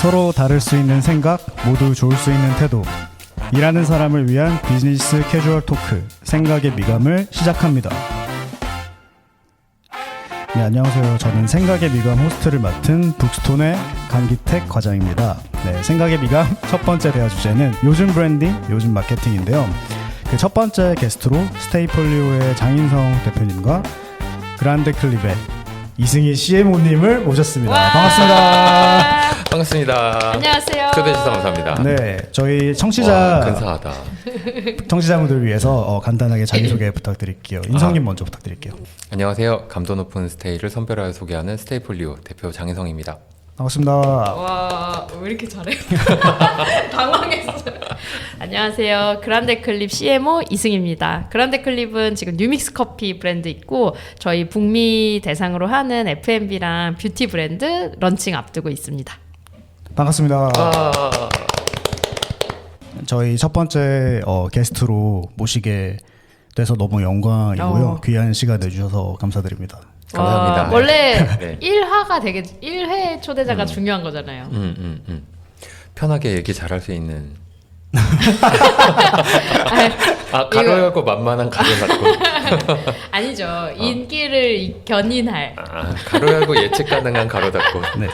서로 다를 수 있는 생각, 모두 좋을 수 있는 태도. 일하는 사람을 위한 비즈니스 캐주얼 토크, 생각의 미감을 시작합니다. 네, 안녕하세요. 저는 생각의 미감 호스트를 맡은 북스톤의 강기택 과장입니다. 네, 생각의 미감 첫 번째 대화 주제는 요즘 브랜딩, 요즘 마케팅인데요. 그 첫 번째 게스트로 스테이폴리오의 장인성 대표님과 그란데 클립의 이승희 CMO님을 모셨습니다. 반갑습니다. 반갑습니다. 안녕하세요. 초대해 주셔서 감사합니다. 네, 저희 와, 근사하다. 청취자분들 위해서 간단하게 자기소개 부탁드릴게요. 인성님 먼저 부탁드릴게요. 안녕하세요. 감도 높은 스테이를 선별하여 소개하는 스테이폴리오 대표 장혜성입니다. 반갑습니다. 와, 왜 이렇게 잘해요? 당황했어요. 안녕하세요. 그란데 클립 CMO 이승입니다. 그란데 클립은 지금 뉴믹스 커피 브랜드 있고 저희 북미 대상으로 하는 F&B랑 뷰티 브랜드 런칭 앞두고 있습니다. 반갑습니다. 저희 첫 번째 게스트로 모시게 돼서 너무 영광이고요. 귀한 시간 내주셔서 감사드립니다. 감사합니다. 와, 원래 네. 1화가 되게 1회 초대자가 중요한 거잖아요. 편하게 얘기 잘할 수 있는. 이거- 가로열고 만만한 가로 닫고. 아니죠. 인기를 견인할. 가로열고 예측 가능한 가로 닫고. 네.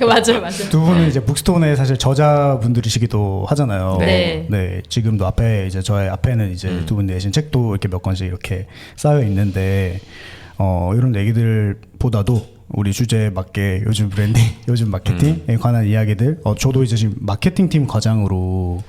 맞아요. 두 분은 이제 북스톤의 사실 저자분들이시기도 하잖아요. 네. 네, 지금도 앞에 이제 저의 앞에는 이제 두 분 내신 책도 이렇게 몇 권씩 이렇게 쌓여 있는데 이런 얘기들보다도 우리 주제에 맞게 요즘 브랜딩, 요즘 마케팅에 관한 이야기들. 저도 이제 지금 마케팅팀 과장으로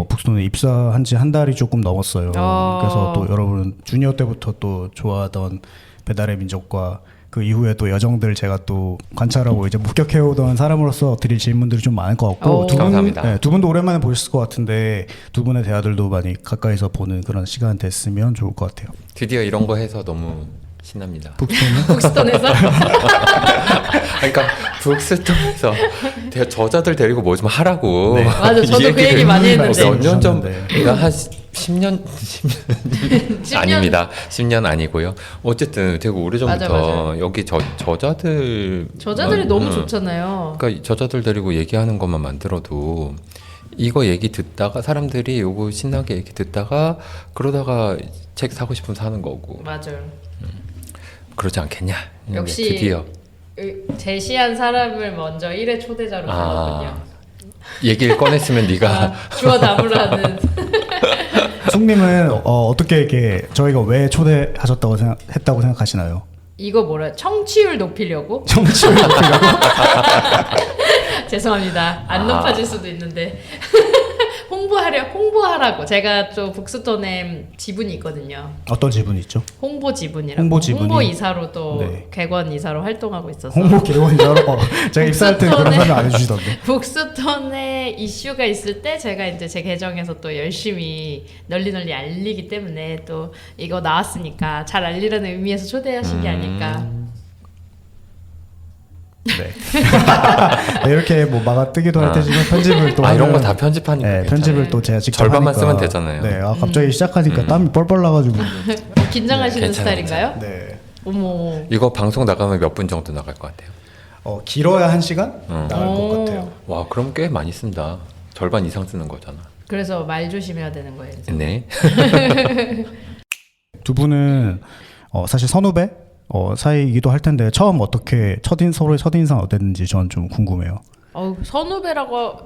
북스톤에 입사한 지 한 달이 조금 넘었어요. 그래서 또 여러분 주니어 때부터 또 좋아하던 배달의 민족과 그 이후에 또 여정들 제가 또 관찰하고 이제 목격해오던 사람으로서 드릴 질문들이 좀 많을 것 같고 감사합니다. 네, 두 분도 오랜만에 보셨을 것 같은데 두 분의 대화들도 많이 가까이서 보는 그런 시간 됐으면 좋을 것 같아요. 드디어 이런 거 해서 너무 신납니다. 북스톤에서 그러니까 북스톤에서 저자들 데리고 뭐 좀 하라고. 네. 맞아, 저도 그 얘기 많이 했는데. 몇 년 전, 네. 한 10년 아닙니다. 10년 아니고요. 어쨌든 되게 오래전부터 맞아. 여기 저자들이 너무 좋잖아요. 그러니까 저자들 데리고 얘기하는 것만 만들어도 이거 얘기 듣다가 사람들이 요거 신나게 얘기 듣다가 그러다가 책 사고 싶으면 사는 거고 맞아요. 그러지 않겠냐. 역시 드디어 제시한 사람을 먼저 1회 초대자로 불렀군요. 얘기를 꺼냈으면 네가 주워 담으라는. 숙님은 어떻게 이렇게 저희가 왜 초대하셨다고 했다고 생각하시나요? 이거 뭐라 청취율 높이려고? 청취율 높이려고? 죄송합니다. 안 높아질 수도 있는데. 홍보하라고. 제가 또 북스톤에 지분이 있거든요. 어떤 지분이 있죠? 홍보 지분이라고. 홍보 지분이? 홍보 이사로 또 네. 객원 이사로 활동하고 있어서. 홍보 개원이라고 제가 입사할 때 그런 설명 안 해주시던데. 북스톤에 이슈가 있을 때 제가 이제 제 계정에서 또 열심히 널리 알리기 때문에 또 이거 나왔으니까 잘 알리라는 의미에서 초대하신 게 아닐까. 네. 네, 이렇게 뭐 막아 뜨기도 할 테지만 편집을 또 이런 하면- 거 다 편집하니까 네, 편집을 또 제가 직접 절반만 하니까. 쓰면 되잖아요. 네, 갑자기 시작하니까 땀이 뻘뻘 나가지고. 긴장하시는 괜찮아요, 스타일인가요? 네. 어머. 이거 방송 나가면 몇 분 정도 나갈 것 같아요? 길어야 1시간 나갈 것 같아요. 와 그럼 꽤 많이 쓴다. 절반 이상 쓰는 거잖아. 그래서 말 조심해야 되는 거예요. 이제. 네. 두 분은 사실 선후배 사이이기도 할 텐데 처음 어떻게 서로의 첫인상 어땠는지 전 좀 궁금해요.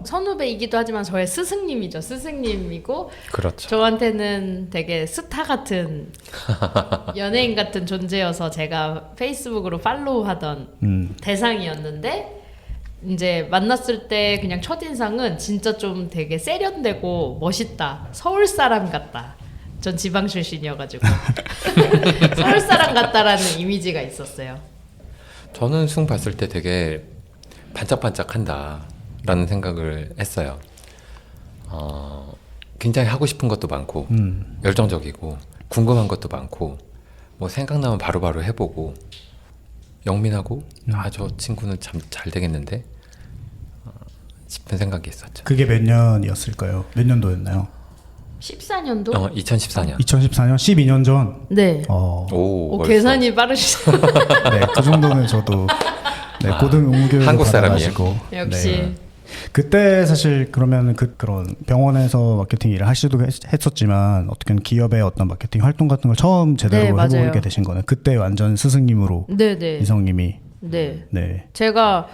선후배이기도 하지만 저의 스승님이죠. 스승님이고 그렇죠. 저한테는 되게 스타 같은 연예인 같은 존재여서 제가 페이스북으로 팔로우하던 대상이었는데 이제 만났을 때 그냥 첫인상은 진짜 좀 되게 세련되고 멋있다. 서울 사람 같다. 전 지방 출신이어가지고 서울 사람 같다라는 이미지가 있었어요. 저는 승 봤을 때 되게 반짝반짝한다라는 생각을 했어요. 굉장히 하고 싶은 것도 많고 열정적이고 궁금한 것도 많고 뭐 생각나면 바로바로 해보고 영민하고 저 친구는 참 잘 되겠는데 싶은 생각이 있었죠. 그게 몇 년이었을까요? 몇 년도였나요? 14년도? 2014년. 2014년 12년 전. 네. 오, 벌써. 계산이 빠르시죠. 네, 그 정도는 저도 고등 응교를 한국 사람이에요. 받아가지고. 역시. 네. 그때 사실 그러면 그런 병원에서 마케팅 일을 하시도 했었지만 어떻게 기업의 어떤 마케팅 활동 같은 걸 처음 제대로 네, 맞아요. 해보게 되신 거는 그때 완전 스승님으로 네네. 이성님이 네. 제가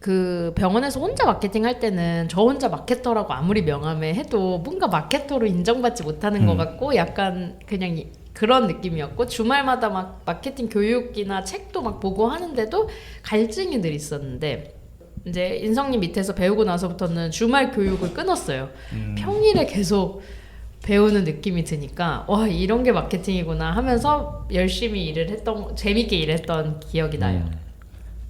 그 병원에서 혼자 마케팅 할 때는 저 혼자 마케터라고 아무리 명함에 해도 뭔가 마케터로 인정받지 못하는 것 같고 약간 그냥 그런 느낌이었고 주말마다 막 마케팅 교육이나 책도 막 보고 하는데도 갈증이 늘 있었는데 이제 인성님 밑에서 배우고 나서부터는 주말 교육을 끊었어요. 평일에 계속 배우는 느낌이 드니까 와 이런 게 마케팅이구나 하면서 열심히 재밌게 일했던 기억이 나요.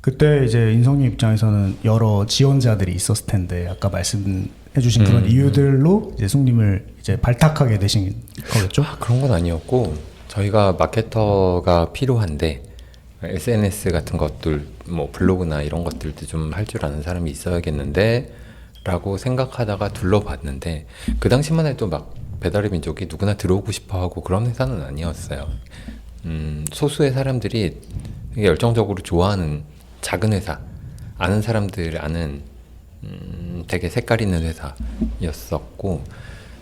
그때 이제 인성님 입장에서는 여러 지원자들이 있었을 텐데 아까 말씀해주신 그런 이유들로 이제 승님을 이제 발탁하게 되신 거겠죠? 그런 건 아니었고 저희가 마케터가 필요한데 SNS 같은 것들 뭐 블로그나 이런 것들도 좀 할 줄 아는 사람이 있어야겠는데 라고 생각하다가 둘러봤는데 그 당시만 해도 막 배달의 민족이 누구나 들어오고 싶어 하고 그런 회사는 아니었어요. 소수의 사람들이 되게 열정적으로 좋아하는 작은 회사, 아는 사람들 아는 되게 색깔 있는 회사였었고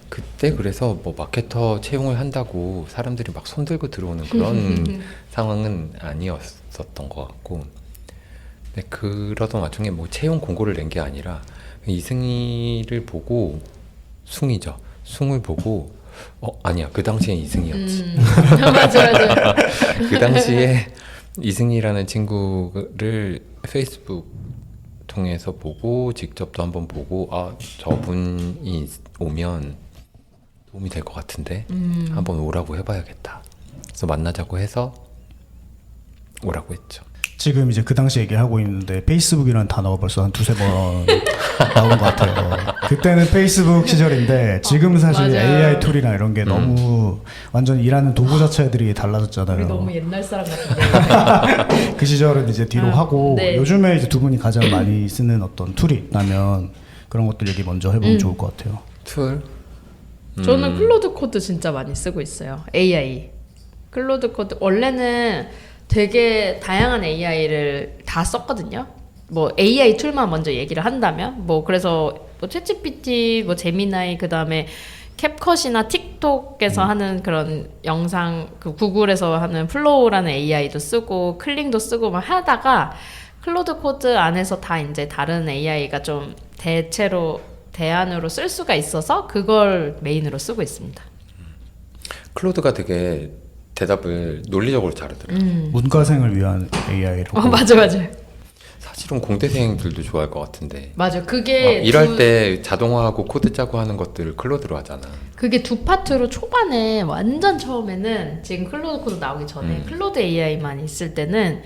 그때 그래서 뭐 마케터 채용을 한다고 사람들이 막 손들고 들어오는 그런 상황은 아니었었던 것 같고 근데 그러던 와중에 뭐 채용 공고를 낸 게 아니라 이승희를 보고 숭을 보고 아니야 그 당시엔 이승희였지 맞아. 그 당시에 이승희라는 친구를 페이스북 통해서 보고 직접도 한번 보고 저분이 오면 도움이 될 것 같은데 한번 오라고 해봐야겠다. 그래서 만나자고 해서 오라고 했죠. 지금 이제 그 당시 얘기하고 있는데 페이스북이라는 단어가 벌써 한 두세 번 나온 것 같아요. 그때는 페이스북 시절인데 지금 사실 맞아요. AI 툴이나 이런 게 너무 완전 일하는 도구 자체들이 달라졌잖아요. 우리 너무 옛날 사람 같은데. 그 시절은 이제 뒤로 하고 네. 요즘에 이제 두 분이 가장 많이 쓰는 어떤 툴이 있다면 그런 것들 얘기 먼저 해보면 좋을 것 같아요. 툴? 저는 클로드 코드 진짜 많이 쓰고 있어요. AI. 클로드 코드 원래는 되게 다양한 AI를 다 썼거든요. 뭐 AI 툴만 먼저 얘기를 한다면 뭐 그래서 뭐 챗GPT, 뭐 제미나이 그다음에 캡컷이나 틱톡에서 하는 그런 영상 그 구글에서 하는 플로우라는 AI도 쓰고 클링도 쓰고 막 하다가 클로드 코드 안에서 다 이제 다른 AI가 좀 대안으로 쓸 수가 있어서 그걸 메인으로 쓰고 있습니다. 클로드가 되게 대답을 논리적으로 잘하더라고요. 문과생을 위한 AI로. 맞아. 사실은 공대생들도 좋아할 것 같은데. 맞아. 그게 일할 때 자동화하고 코드 짜고 하는 것들을 클로드로 하잖아. 그게 두 파트로 초반에 완전 처음에는 지금 클로드 코드 나오기 전에 클로드 AI만 있을 때는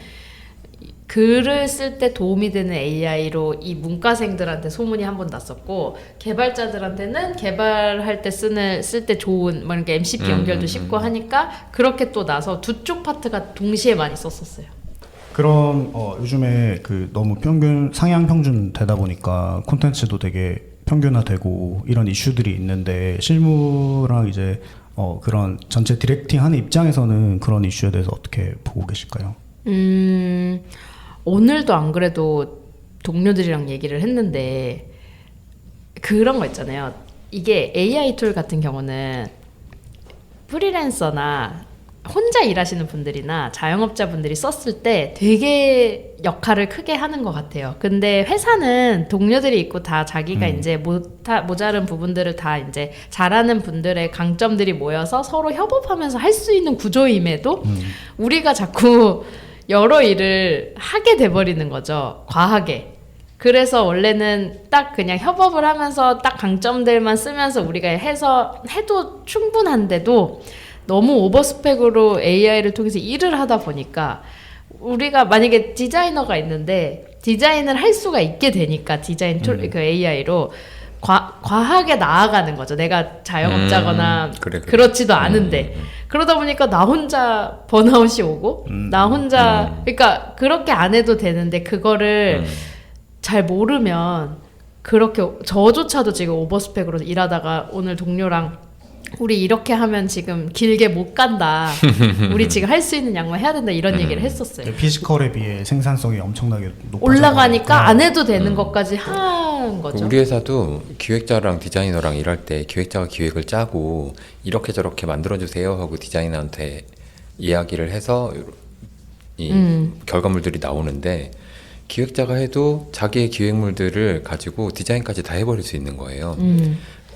글을 쓸 때 도움이 되는 AI로 이 문과생들한테 소문이 한 번 났었고 개발자들한테는 개발할 때 쓸 때 좋은 뭐 이렇게 MCP 연결도 쉽고 하니까 그렇게 또 나서 두 쪽 파트가 동시에 많이 썼었어요. 그럼 요즘에 그 너무 상향 평준 되다 보니까 콘텐츠도 되게 평균화되고 이런 이슈들이 있는데 실무랑 이제 그런 전체 디렉팅하는 입장에서는 그런 이슈에 대해서 어떻게 보고 계실까요? 오늘도 안 그래도 동료들이랑 얘기를 했는데 그런 거 있잖아요. 이게 AI 툴 같은 경우는 프리랜서나 혼자 일하시는 분들이나 자영업자분들이 썼을 때 되게 역할을 크게 하는 것 같아요. 근데 회사는 동료들이 있고 다 자기가 이제 모자른 부분들을 다 이제 잘하는 분들의 강점들이 모여서 서로 협업하면서 할 수 있는 구조임에도 우리가 자꾸 여러 일을 하게 돼버리는 거죠. 과하게. 그래서 원래는 딱 그냥 협업을 하면서 딱 강점들만 쓰면서 우리가 해도 충분한데도 너무 오버스펙으로 AI를 통해서 일을 하다 보니까 우리가 만약에 디자이너가 있는데 디자인을 할 수가 있게 되니까 디자인 툴, 그 AI로 과하게 나아가는 거죠. 내가 자영업자거나 그렇지도 않은데 그러다 보니까 나 혼자 번아웃이 오고 나 혼자 그러니까 그렇게 안 해도 되는데 그거를 잘 모르면 그렇게 저조차도 지금 오버스펙으로 일하다가 오늘 동료랑 우리 이렇게 하면 지금 길게 못 간다. 우리 지금 할 수 있는 양만 해야 된다. 이런 얘기를 했었어요. 피지컬에 비해 생산성이 엄청나게 높아져 올라가니까 안 해도 되는 것까지 한 거죠. 우리 회사도 기획자랑 디자이너랑 일할 때 기획자가 기획을 짜고 이렇게 저렇게 만들어주세요 하고 디자이너한테 이야기를 해서 이 결과물들이 나오는데 기획자가 해도 자기의 기획물들을 가지고 디자인까지 다 해버릴 수 있는 거예요.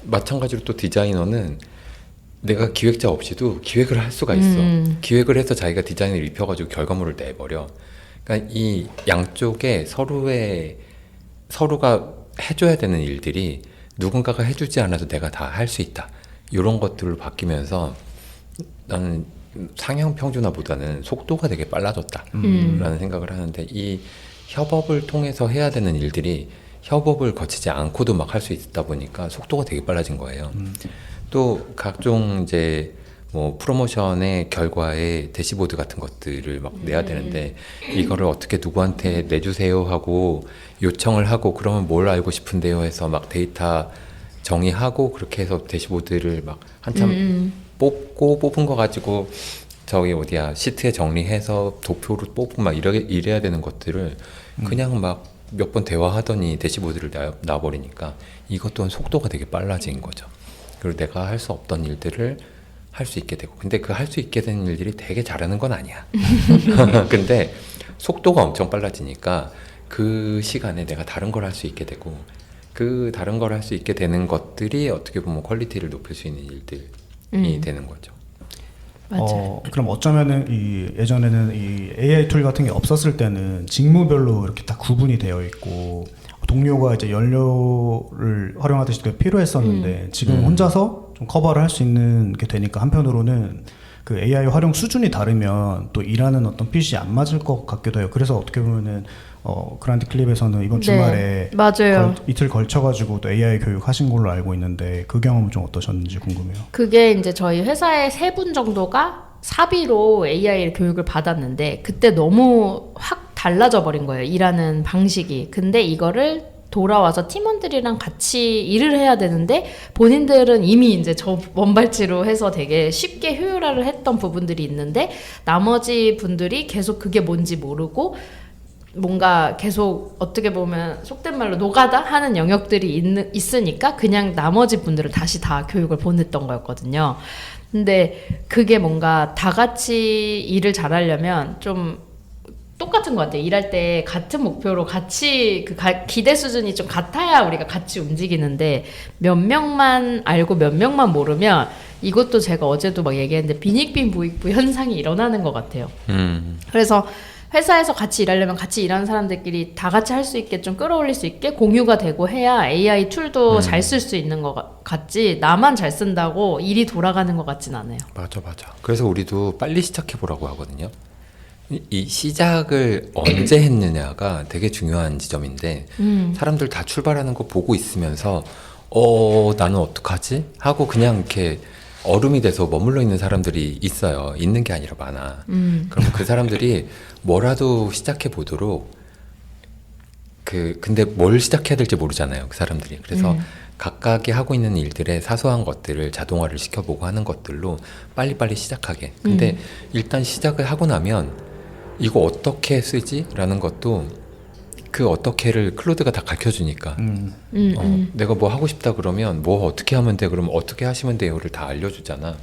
마찬가지로 또 디자이너는 내가 기획자 없이도 기획을 할 수가 있어. 기획을 해서 자기가 디자인을 입혀가지고 결과물을 내버려. 그러니까 이 양쪽에 서로가 해줘야 되는 일들이 누군가가 해주지 않아도 내가 다 할 수 있다. 이런 것들을 바뀌면서 나는 상향 평준화보다는 속도가 되게 빨라졌다. 라는 생각을 하는데 이 협업을 통해서 해야 되는 일들이 협업을 거치지 않고도 막 할 수 있다 보니까 속도가 되게 빨라진 거예요. 또 각종 이제 뭐 프로모션의 결과에 대시보드 같은 것들을 막 내야 되는데 이거를 어떻게 누구한테 내주세요 하고 요청을 하고 그러면 뭘 알고 싶은데요 해서 막 데이터 정의하고 그렇게 해서 대시보드를 막 한참 뽑은 거 가지고 저기 어디야 시트에 정리해서 도표로 뽑고 막 이래야 되는 것들을 그냥 막 몇 번 대화하더니 대시보드를 놔버리니까 이것 또한 속도가 되게 빨라진 거죠. 그리고 내가 할 수 없던 일들을 할 수 있게 되고 근데 그 할 수 있게 된 일들이 되게 잘하는 건 아니야. 근데 속도가 엄청 빨라지니까 그 시간에 내가 다른 걸 할 수 있게 되고 그 다른 걸 할 수 있게 되는 것들이 어떻게 보면 퀄리티를 높일 수 있는 일들이 되는 거죠. 맞아요. 그럼 어쩌면은 예전에는 이 AI 툴 같은 게 없었을 때는 직무별로 이렇게 다 구분이 되어 있고 동료가 이제 연료를 활용하듯이 되게 필요했었는데 지금 혼자서 좀 커버를 할 수 있는 게 되니까 한편으로는 그 AI 활용 수준이 다르면 또 일하는 어떤 핏이 안 맞을 것 같기도 해요. 그래서 어떻게 보면은 그란트 클립에서는 이번 주말에 맞아요. 이틀 걸쳐가지고 또 AI 교육 하신 걸로 알고 있는데 그 경험은 좀 어떠셨는지 궁금해요. 그게 이제 저희 회사의 3분 정도가 사비로 AI 교육을 받았는데 그때 너무 확 달라져 버린 거예요. 일하는 방식이. 근데 이거를 돌아와서 팀원들이랑 같이 일을 해야 되는데 본인들은 이미 이제 저 원발치로 해서 되게 쉽게 효율화를 했던 부분들이 있는데 나머지 분들이 계속 그게 뭔지 모르고 뭔가 계속 어떻게 보면 속된 말로 노가다 하는 영역들이 있으니까 그냥 나머지 분들을 다시 다 교육을 보냈던 거였거든요. 근데 그게 뭔가 다 같이 일을 잘하려면 좀 똑같은 것 같아요. 일할 때 같은 목표로 같이 기대 수준이 좀 같아야 우리가 같이 움직이는데 몇 명만 알고 몇 명만 모르면 이것도 제가 어제도 막 얘기했는데 빈익빈 부익부 현상이 일어나는 것 같아요. 그래서 회사에서 같이 일하려면 같이 일하는 사람들끼리 다 같이 할 수 있게 좀 끌어올릴 수 있게 공유가 되고 해야 AI 툴도 잘 쓸 수 있는 것 같지 나만 잘 쓴다고 일이 돌아가는 것 같진 않아요. 맞아. 그래서 우리도 빨리 시작해 보라고 하거든요. 이 시작을 언제 했느냐가 되게 중요한 지점인데 사람들 다 출발하는 거 보고 있으면서 나는 어떡하지? 하고 그냥 이렇게 얼음이 돼서 머물러 있는 사람들이 있어요. 있는 게 아니라 많아. 그럼 그 사람들이 뭐라도 시작해 보도록 근데 뭘 시작해야 될지 모르잖아요. 그 사람들이. 그래서 각각이 하고 있는 일들의 사소한 것들을 자동화를 시켜보고 하는 것들로 빨리빨리 시작하게. 근데 일단 시작을 하고 나면 이거 어떻게 쓰지? 라는 것도 그 어떻게를 클로드가 다 가르쳐주니까 내가 뭐 하고 싶다 그러면 뭐 어떻게 하면 돼? 그러면 어떻게 하시면 돼요?를 다 알려주잖아.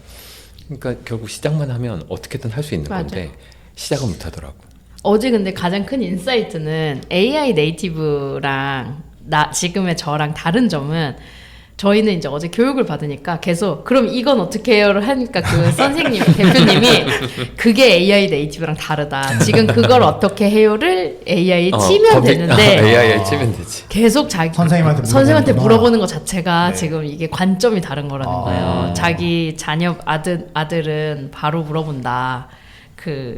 그러니까 결국 시작만 하면 어떻게든 할 수 있는 맞아. 건데 시작은 못 하더라고. 어제 근데 가장 큰 인사이트는 AI 네이티브랑 지금의 저랑 다른 점은 저희는 이제 어제 교육을 받으니까 계속 그럼 이건 어떻게 해요를 하니까 그 선생님 대표님이 그게 AI 네이티브랑 다르다. 지금 그걸 어떻게 해요를 AI에 치면 되는데 AI에 치면 되지. 계속 자기 선생님한테 물어보는 것 자체가 네. 지금 이게 관점이 다른 거라는 거예요. 자기 자녀 아들은 바로 물어본다.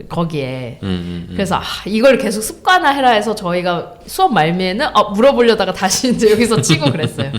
거기에 그래서 이걸 계속 습관화해라 해서 저희가 수업 말미에는 물어보려다가 다시 이제 여기서 치고 그랬어요.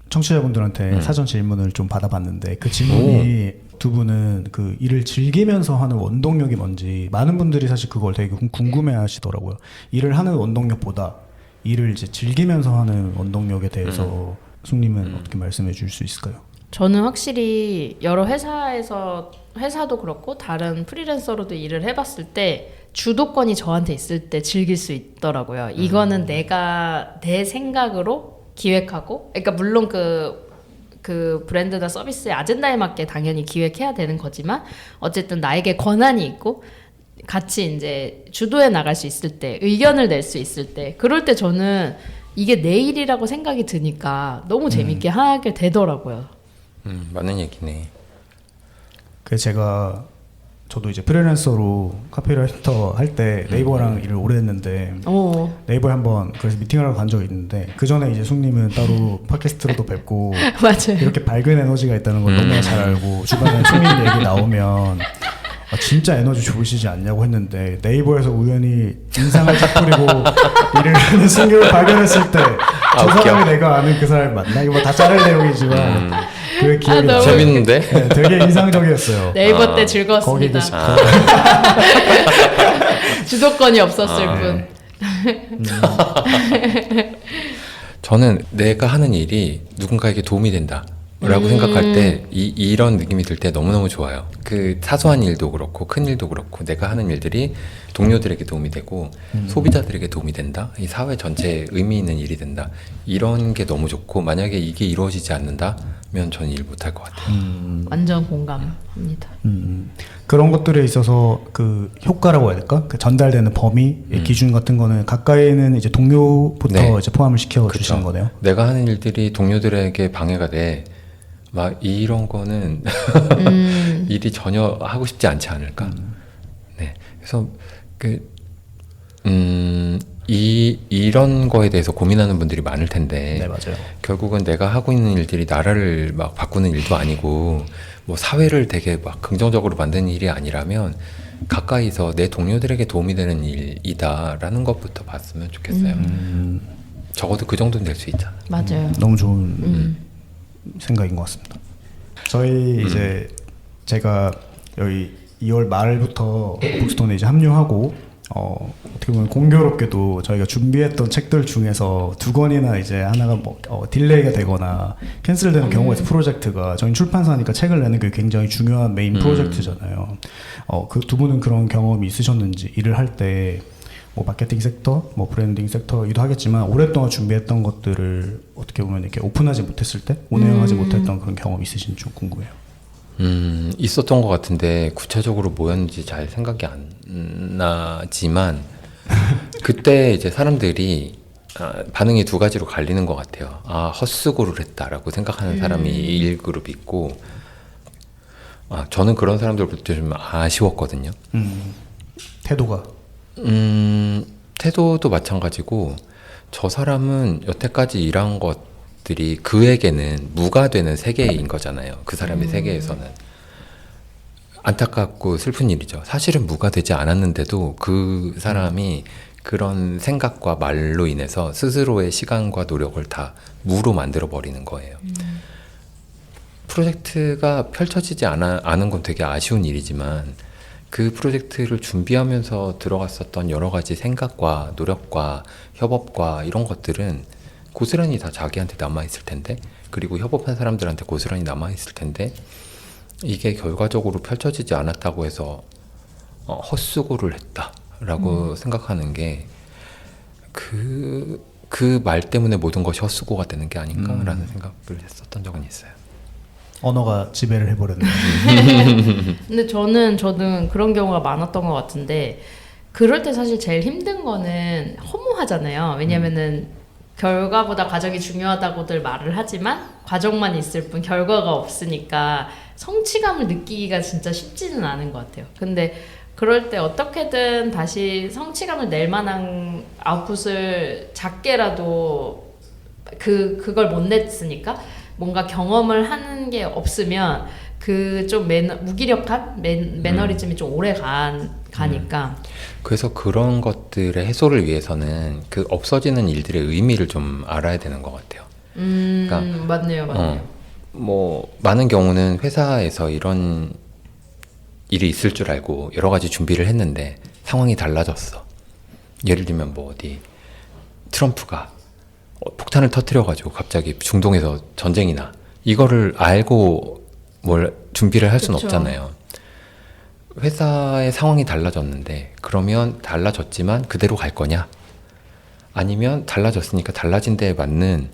청취자분들한테 사전 질문을 좀 받아봤는데 그 질문이 두 분은 그 일을 즐기면서 하는 원동력이 뭔지 많은 분들이 사실 그걸 되게 궁금해하시더라고요. 일을 하는 원동력보다 일을 이제 즐기면서 하는 원동력에 대해서 숙님은 어떻게 말씀해 줄 수 있을까요? 저는 확실히 여러 회사도 그렇고 다른 프리랜서로도 일을 해봤을 때 주도권이 저한테 있을 때 즐길 수 있더라고요. 이거는 내가 내 생각으로 기획하고, 그러니까 물론 그 브랜드나 서비스의 아젠다에 맞게 당연히 기획해야 되는 거지만 어쨌든 나에게 권한이 있고 같이 이제 주도해 나갈 수 있을 때, 의견을 낼 수 있을 때, 그럴 때 저는 이게 내 일이라고 생각이 드니까 너무 재밌게 하게 되더라고요. 맞는 얘기네. 그 저도 이제 프리랜서로 카피라이터 할 때 네이버랑 일을 오래 했는데 네이버에 한번 그래서 미팅을 하러 간 적이 있는데 그 전에 이제 숙님은 따로 팟캐스트로도 뵙고 맞아요. 이렇게 밝은 에너지가 있다는 걸 너무나 잘 알고 주변에 숙님 얘기 나오면 진짜 에너지 좋으시지 않냐고 했는데 네이버에서 우연히 인상을 찌푸리고 일을 하는 승규를 발견했을 때 저 사람이 내가 아는 그 사람이 맞나? 이거 뭐 다 자를 내용이지만 그 기억이 나요. 재밌는데? 네, 되게 인상적이었어요. 네이버 때 즐거웠습니다. 주도권이 없었을 뿐. 저는 내가 하는 일이 누군가에게 도움이 된다 라고 생각할 때 이런 느낌이 들 때 너무너무 좋아요. 그 사소한 일도 그렇고 큰 일도 그렇고 내가 하는 일들이 동료들에게 도움이 되고 소비자들에게 도움이 된다, 이 사회 전체에 의미 있는 일이 된다, 이런 게 너무 좋고, 만약에 이게 이루어지지 않는다면 저는 일 못할 것 같아요. 완전 공감합니다. 그런 것들에 있어서 그 효과라고 해야 될까? 그 전달되는 범위, 기준 같은 거는 가까이는 이제 동료부터 네. 이제 포함을 시켜 그쵸. 주시는 거네요. 내가 하는 일들이 동료들에게 방해가 돼. 막 이런 거는 일이 전혀 하고 싶지 않지 않을까. 네. 그래서 이런 거에 대해서 고민하는 분들이 많을 텐데. 네, 맞아요. 결국은 내가 하고 있는 일들이 나라를 막 바꾸는 일도 아니고 뭐 사회를 되게 막 긍정적으로 만드는 일이 아니라면 가까이서 내 동료들에게 도움이 되는 일이다라는 것부터 봤으면 좋겠어요. 적어도 그 정도는 될 수 있잖아. 맞아요. 너무 좋은 생각인 것 같습니다. 저희 이제 제가 여기 2월 말부터 북스톤에 이제 합류하고 어떻게 보면 공교롭게도 저희가 준비했던 책들 중에서 2권이나 이제 하나가 뭐 딜레이가 되거나 캔슬되는 경우가 있어요. 프로젝트가 저희 출판사니까 책을 내는 게 굉장히 중요한 메인 프로젝트잖아요. 그 두 분은 그런 경험이 있으셨는지, 일을 할 때 뭐 마케팅 섹터, 뭐 브랜딩 섹터이기도 하겠지만 오랫동안 준비했던 것들을 어떻게 보면 이렇게 오픈하지 못했을 때, 운영하지 못했던 그런 경험 있으신지 좀 궁금해요. 있었던 것 같은데 구체적으로 뭐였는지 잘 생각이 안 나지만 그때 이제 사람들이 반응이 두 가지로 갈리는 것 같아요. 헛수고를 했다라고 생각하는 사람이 1그룹 있고, 저는 그런 사람들부터 좀 아쉬웠거든요. 태도가 태도도 마찬가지고, 저 사람은 여태까지 일한 것들이 그에게는 무가 되는 세계인 거잖아요. 그 사람의 세계에서는. 안타깝고 슬픈 일이죠. 사실은 무가 되지 않았는데도 그 사람이 그런 생각과 말로 인해서 스스로의 시간과 노력을 다 무로 만들어 버리는 거예요. 프로젝트가 펼쳐지지 않은 건 되게 아쉬운 일이지만 그 프로젝트를 준비하면서 들어갔었던 여러 가지 생각과 노력과 협업과 이런 것들은 고스란히 다 자기한테 남아있을 텐데, 그리고 협업한 사람들한테 고스란히 남아있을 텐데, 이게 결과적으로 펼쳐지지 않았다고 해서 헛수고를 했다라고 생각하는 게 그 말 때문에 모든 것이 헛수고가 되는 게 아닌가라는 생각을 했었던 적은 있어요. 언어가 지배를 해버렸네요. 근데 저는 그런 경우가 많았던 것 같은데, 그럴 때 사실 제일 힘든 거는 허무하잖아요. 왜냐면은 결과보다 과정이 중요하다고들 말을 하지만 과정만 있을 뿐 결과가 없으니까 성취감을 느끼기가 진짜 쉽지는 않은 것 같아요. 근데 그럴 때 어떻게든 다시 성취감을 낼 만한 아웃풋을 작게라도 그걸 못 냈으니까 뭔가 경험을 하는 게 없으면 그 좀 무기력한 매너리즘이 좀 오래 가니까. 그래서 그런 것들의 해소를 위해서는 그 없어지는 일들의 의미를 좀 알아야 되는 것 같아요. 그러니까 맞네요. 뭐 많은 경우는 회사에서 이런 일이 있을 줄 알고 여러 가지 준비를 했는데 상황이 달라졌어. 예를 들면 뭐 어디 트럼프가 폭탄을 터뜨려가지고 갑자기 중동에서 전쟁이 나. 이거를 알고 뭘 준비를 할 수는 그쵸. 없잖아요. 회사의 상황이 달라졌는데 그러면 달라졌지만 그대로 갈 거냐? 아니면 달라졌으니까 달라진 데에 맞는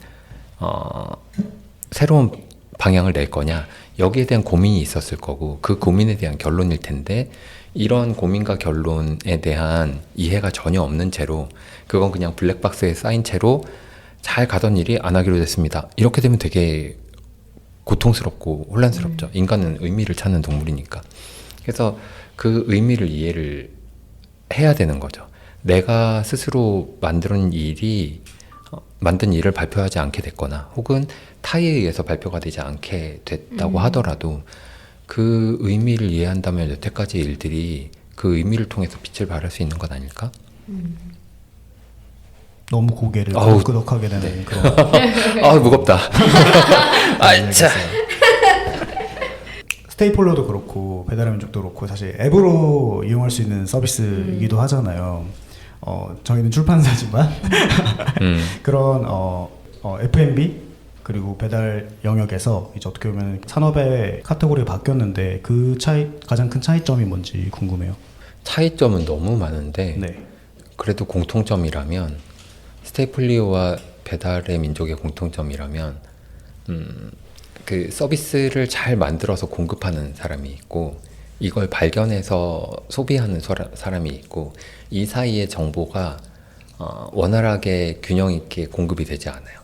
새로운 방향을 낼 거냐? 여기에 대한 고민이 있었을 거고 그 고민에 대한 결론일 텐데 이런 고민과 결론에 대한 이해가 전혀 없는 채로 그건 그냥 블랙박스에 쌓인 채로 잘 가던 일이 안 하기로 됐습니다. 이렇게 되면 되게 고통스럽고 혼란스럽죠. 인간은 의미를 찾는 동물이니까. 그래서 그 의미를 이해를 해야 되는 거죠. 내가 스스로 만든 일을 발표하지 않게 됐거나 혹은 타에 의해서 발표가 되지 않게 됐다고 하더라도 그 의미를 이해한다면 여태까지 일들이 그 의미를 통해서 빛을 발할 수 있는 것 아닐까? 너무 고개를 어우, 끄덕하게 되는 네. 그런 아 무겁다. 아, 자. 스테이플러도 그렇고 배달의민족도 그렇고 사실 앱으로 이용할 수 있는 서비스이기도 하잖아요. 저희는 출판사지만 그런 F&B 그리고 배달 영역에서 이제 어떻게 보면 산업의 카테고리가 바뀌었는데 그 가장 큰 차이점이 뭔지 궁금해요. 차이점은 너무 많은데 네. 그래도 공통점이라면 스테이플리오와 배달의 민족의 공통점이라면 그 서비스를 잘 만들어서 공급하는 사람이 있고 이걸 발견해서 소비하는 사람이 있고 이 사이의 정보가 원활하게 균형 있게 공급이 되지 않아요.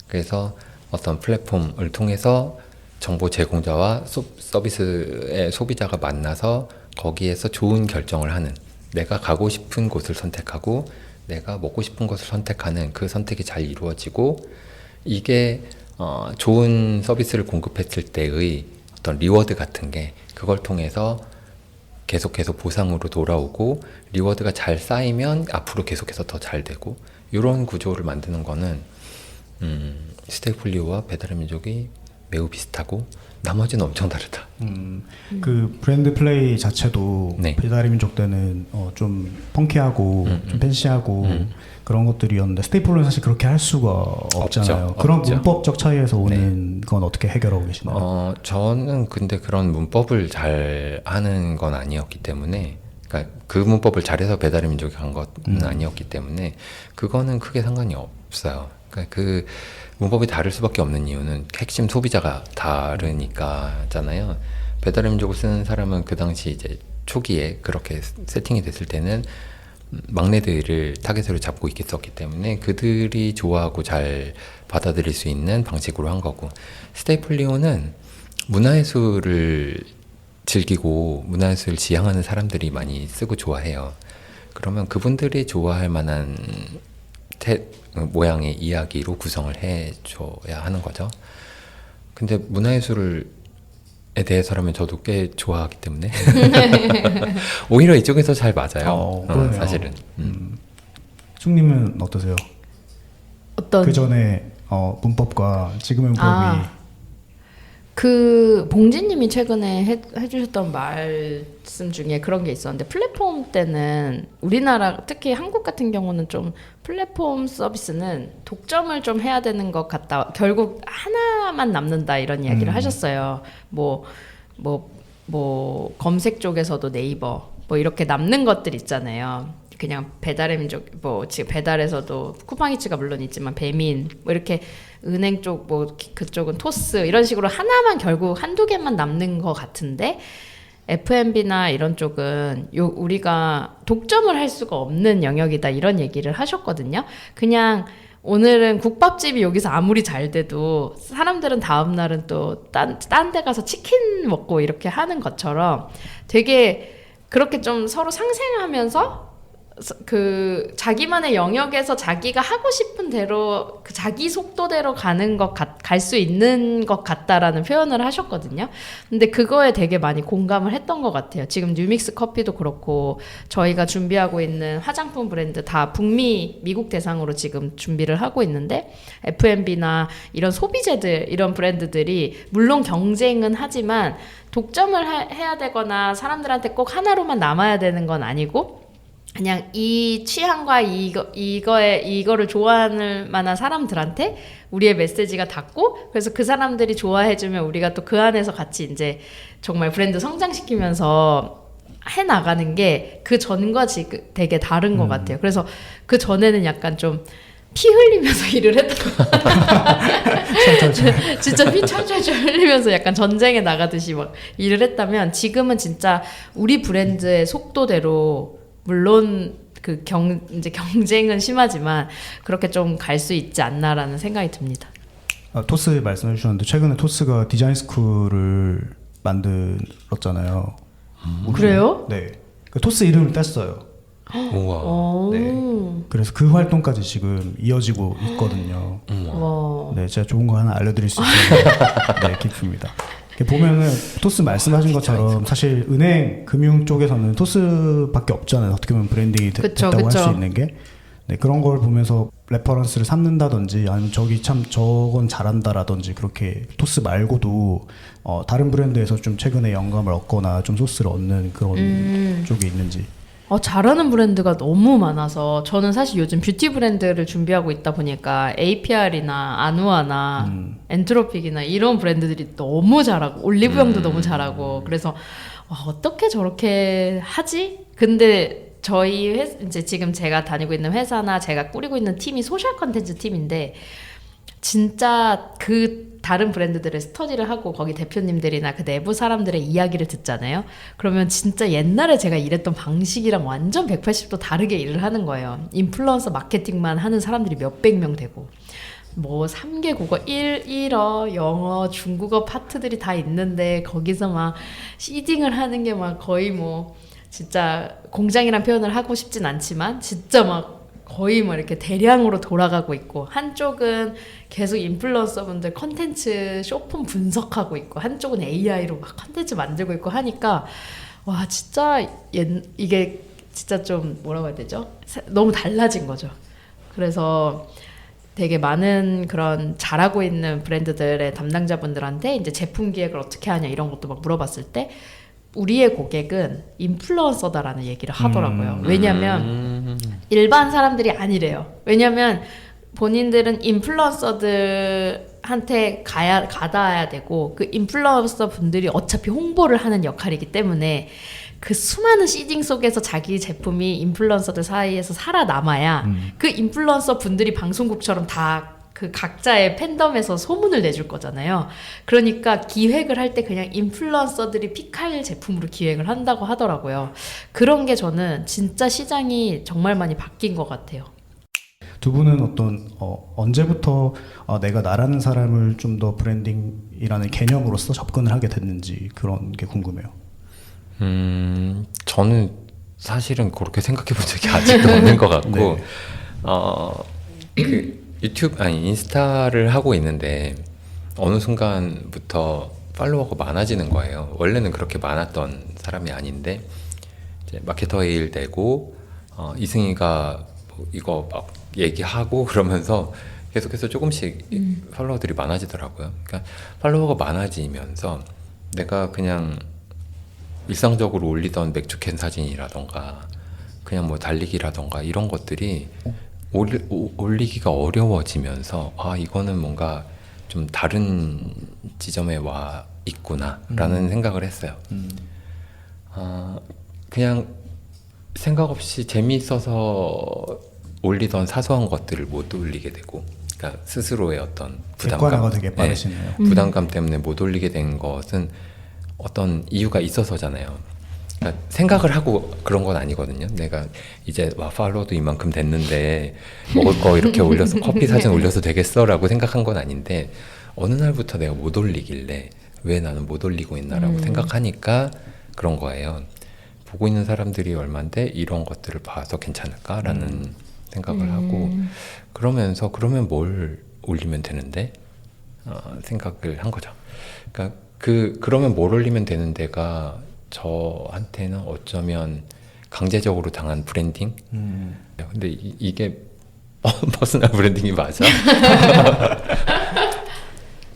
그래서 어떤 플랫폼을 통해서 정보 제공자와 서비스의 소비자가 만나서 거기에서 좋은 결정을 하는 내가 가고 싶은 곳을 선택하고 내가 먹고 싶은 것을 선택하는 그 선택이 잘 이루어지고 이게 좋은 서비스를 공급했을 때의 어떤 리워드 같은 게 그걸 통해서 계속해서 보상으로 돌아오고 리워드가 잘 쌓이면 앞으로 계속해서 더 잘 되고 이런 구조를 만드는 거는 스테이플리오와 배달의 민족이 매우 비슷하고 나머지는 엄청 다르다. 그 브랜드 플레이 자체도 네. 배달의 민족 때는 좀 펑키하고 좀 팬시하고 그런 것들이었는데 스테이플러는 사실 그렇게 할 수가 없잖아요. 없죠. 그런 없죠. 문법적 차이에서 오는 건 어떻게 해결하고 계시나요? 저는 근데 그런 문법을 잘 하는 건 아니었기 때문에 그러니까 그 문법을 잘해서 배달의 민족이 간 것은 아니었기 때문에 그거는 크게 상관이 없어요. 그러니까 그 문법이 다를 수밖에 없는 이유는 핵심 소비자가 다르니까잖아요. 배달의 민족을 쓰는 사람은 그 당시 이제 초기에 그렇게 세팅이 됐을 때는 막내들을 타겟으로 잡고 있었기 때문에 그들이 좋아하고 잘 받아들일 수 있는 방식으로 한 거고 스테이플리오는 문화예술을 즐기고 문화예술을 지향하는 사람들이 많이 쓰고 좋아해요. 그러면 그분들이 좋아할 만한 모양의 이야기로 구성을 해줘야 하는 거죠. 근데 문화예술에 대해서라면 저도 꽤 좋아하기 때문에 오히려 이쪽에서 잘 맞아요. 그러네요. 사실은. 숙님은 어떠세요? 어떤 그 전에 문법과 지금의 문법이 그 봉지님이 최근에 해주셨던 말씀 중에 그런 게 있었는데 플랫폼 때는 우리나라 특히 한국 같은 경우는 좀 플랫폼 서비스는 독점을 좀 해야 되는 것 같다. 결국 하나만 남는다 이런 이야기를 하셨어요. 뭐 검색 쪽에서도 네이버 뭐 이렇게 남는 것들 있잖아요. 그냥 배달의 민족 뭐 지금 배달에서도 쿠팡이츠가 물론 있지만 배민 뭐 이렇게 은행 쪽 뭐 그쪽은 토스 이런 식으로 하나만 결국 한두 개만 남는 것 같은데 F&B나 이런 쪽은 우리가 독점을 할 수가 없는 영역이다 이런 얘기를 하셨거든요. 그냥 오늘은 국밥집이 여기서 아무리 잘 돼도 사람들은 다음 날은 또 딴 데 가서 치킨 먹고 이렇게 하는 것처럼 되게 그렇게 좀 서로 상생하면서 그 자기만의 영역에서 자기가 하고 싶은 대로 그 자기 속도대로 가는 갈 수 있는 것 같다라는 표현을 하셨거든요. 근데 그거에 되게 많이 공감을 했던 것 같아요. 지금 뉴믹스 커피도 그렇고 저희가 준비하고 있는 화장품 브랜드 다 북미 미국 대상으로 지금 준비를 하고 있는데 F&B나 이런 소비재들 이런 브랜드들이 물론 경쟁은 하지만 독점을 해야 되거나 사람들한테 꼭 하나로만 남아야 되는 건 아니고 그냥 이 취향과 이거를 좋아할 만한 사람들한테 우리의 메시지가 닿고, 그래서 그 사람들이 좋아해주면 우리가 또 그 안에서 같이 이제 정말 브랜드 성장시키면서 해 나가는 게 그 전과 지금 되게 다른 것 같아요. 그래서 그 전에는 약간 좀 피 흘리면서 일을 했던 것 같아요. 진짜 피 철철철 흘리면서 약간 전쟁에 나가듯이 막 일을 했다면, 지금은 진짜 우리 브랜드의 속도대로, 물론 그 이제 경쟁은 심하지만 그렇게 좀 갈 수 있지 않나라는 생각이 듭니다. 토스 말씀해 주셨는데 최근에 토스가 디자인 스쿨을 만들었잖아요. 그래요? 네. 그 토스 이름을 땄어요. 우와. 네. 그래서 그 활동까지 지금 이어지고 있거든요. 네, 제가 좋은 거 하나 알려드릴 수 있어요. 네, 기쁩니다. 보면은 토스 말씀하신 것처럼 사실 은행 금융 쪽에서는 토스밖에 없잖아요. 어떻게 보면 브랜딩이 됐다고 할 수 있는 게. 네, 그런 걸 보면서 레퍼런스를 삼는다든지 아니면 저건 잘한다라든지, 그렇게 토스 말고도 다른 브랜드에서 좀 최근에 영감을 얻거나 좀 소스를 얻는 그런 쪽이 있는지. 잘하는 브랜드가 너무 많아서, 저는 사실 요즘 뷰티 브랜드를 준비하고 있다 보니까 APR이나 아누아나 엔트로픽이나 이런 브랜드들이 너무 잘하고, 올리브영도 너무 잘하고, 그래서 어떻게 저렇게 하지? 근데 저희 이제 지금 제가 다니고 있는 회사나 제가 꾸리고 있는 팀이 소셜 컨텐츠 팀인데, 진짜 그 다른 브랜드들의 스터디를 하고 거기 대표님들이나 그 내부 사람들의 이야기를 듣잖아요. 그러면 진짜 옛날에 제가 일했던 방식이랑 완전 180도 다르게 일을 하는 거예요. 인플루언서 마케팅만 하는 사람들이 몇백 명 되고, 뭐 3개 국어, 1어, 영어, 중국어 파트들이 다 있는데 거기서 막 시딩을 하는 게 막 거의 뭐 진짜 공장이란 표현을 하고 싶진 않지만 진짜 막 거의 뭐 이렇게 대량으로 돌아가고 있고, 한쪽은 계속 인플루언서분들 컨텐츠 쇼폼 분석하고 있고, 한쪽은 AI로 막 컨텐츠 만들고 있고 하니까, 와 진짜 이게 진짜 좀 뭐라고 해야 되죠? 너무 달라진 거죠. 그래서 되게 많은 그런 잘하고 있는 브랜드들의 담당자분들한테 이제 제품 기획을 어떻게 하냐 이런 것도 막 물어봤을 때, 우리의 고객은 인플루언서다라는 얘기를 하더라고요. 왜냐면 일반 사람들이 아니래요. 왜냐면 본인들은 인플루언서들한테 가닿아야 되고, 그 인플루언서 분들이 어차피 홍보를 하는 역할이기 때문에 그 수많은 시딩 속에서 자기 제품이 인플루언서들 사이에서 살아남아야 그 인플루언서 분들이 방송국처럼 다 그 각자의 팬덤에서 소문을 내줄 거잖아요. 그러니까 기획을 할 때 그냥 인플루언서들이 픽할 제품으로 기획을 한다고 하더라고요. 그런 게 저는 진짜 시장이 정말 많이 바뀐 것 같아요. 두 분은 언제부터 내가 나라는 사람을 좀 더 브랜딩이라는 개념으로서 접근을 하게 됐는지, 그런 게 궁금해요. 저는 사실은 그렇게 생각해 본 적이 아직도 없는 것 같고, 네. 그 인스타를 하고 있는데 어느 순간부터 팔로워가 많아지는 거예요. 원래는 그렇게 많았던 사람이 아닌데, 이제 마케터 일 되고 이승희가 뭐 이거 막 얘기하고 그러면서 계속해서 조금씩 팔로워들이 많아지더라고요. 그러니까 팔로워가 많아지면서 내가 그냥 일상적으로 올리던 맥주캔 사진이라던가 그냥 뭐 달리기라던가 이런 것들이 올리기가 어려워지면서, 이거는 뭔가 좀 다른 지점에 와 있구나 라는 생각을 했어요. 그냥 생각 없이 재미있어서 올리던 사소한 것들을 못 올리게 되고, 그러니까 스스로의 어떤 객관화가 되게 빠르시네요. 부담감 때문에 못 올리게 된 것은 어떤 이유가 있어서잖아요. 그러니까 생각을 하고 그런 건 아니거든요. 내가 이제 팔로워도 이만큼 됐는데 먹을 거 이렇게 올려서 커피 사진 올려서 되겠어라고 생각한 건 아닌데, 어느 날부터 내가 못 올리길래 왜 나는 못 올리고 있나라고 생각하니까 그런 거예요. 보고 있는 사람들이 얼만데 이런 것들을 봐서 괜찮을까라는 생각을 하고, 그러면서 그러면 뭘 올리면 되는데 생각을 한 거죠. 그러니까 그러면 뭘 올리면 되는 데가 저한테는 어쩌면 강제적으로 당한 브랜딩? 근데 이게 퍼스널 브랜딩이 맞아?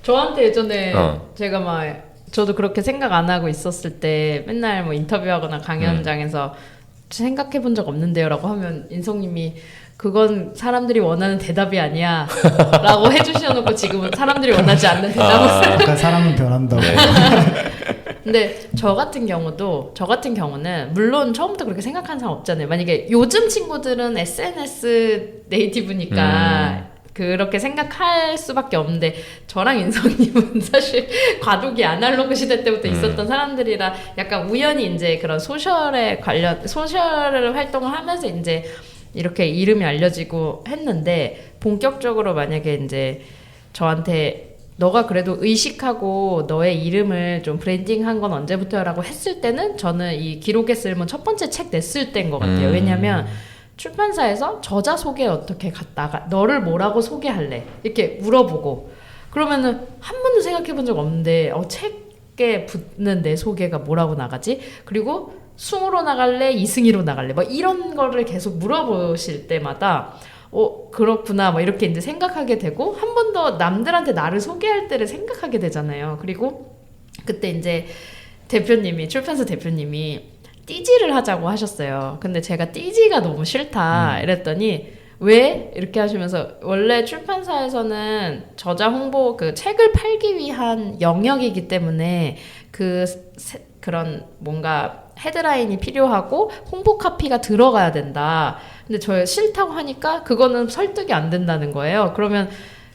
저한테 예전에 제가 막 저도 그렇게 생각 안 하고 있었을 때 맨날 뭐 인터뷰하거나 강연 현장에서 생각해 본 적 없는데요라고 하면 인성님이 그건 사람들이 원하는 대답이 아니야 라고 해주셔놓고 지금은 사람들이 원하지 않는 대답을 약간 사람은 변한다고. 근데 저 같은 경우는 물론 처음부터 그렇게 생각하는 사람 없잖아요. 만약에 요즘 친구들은 SNS 네이티브니까 그렇게 생각할 수밖에 없는데 저랑 인성님은 사실 과도기 아날로그 시대 때부터 있었던 사람들이라 약간 우연히 이제 그런 소셜 활동을 하면서 이제 이렇게 이름이 알려지고 했는데 본격적으로 만약에 이제 저한테 너가 그래도 의식하고 너의 이름을 좀 브랜딩한 건 언제부터라고 했을 때는 저는 이 기록의 쓸모 첫 번째 책 냈을 때인 것 같아요. 왜냐면 출판사에서 저자 소개 어떻게 나가 너를 뭐라고 소개할래 이렇게 물어보고 그러면은 한 번도 생각해 본 적 없는데 책에 붙는 내 소개가 뭐라고 나가지? 그리고 승으로 나갈래? 이승희로 나갈래? 뭐 이런 거를 계속 물어보실 때마다 그렇구나 뭐 이렇게 이제 생각하게 되고 한 번 더 남들한테 나를 소개할 때를 생각하게 되잖아요. 그리고 그때 이제 출판사 대표님이 띠지를 하자고 하셨어요. 근데 제가 띠지가 너무 싫다 이랬더니 왜? 이렇게 하시면서 원래 출판사에서는 저자 홍보 그 책을 팔기 위한 영역이기 때문에 그런 뭔가 헤드라인이 필요하고 홍보 카피가 들어가야 된다. 근데 저 싫다고 하니까 그거는 설득이 안 된다는 거예요. 그러면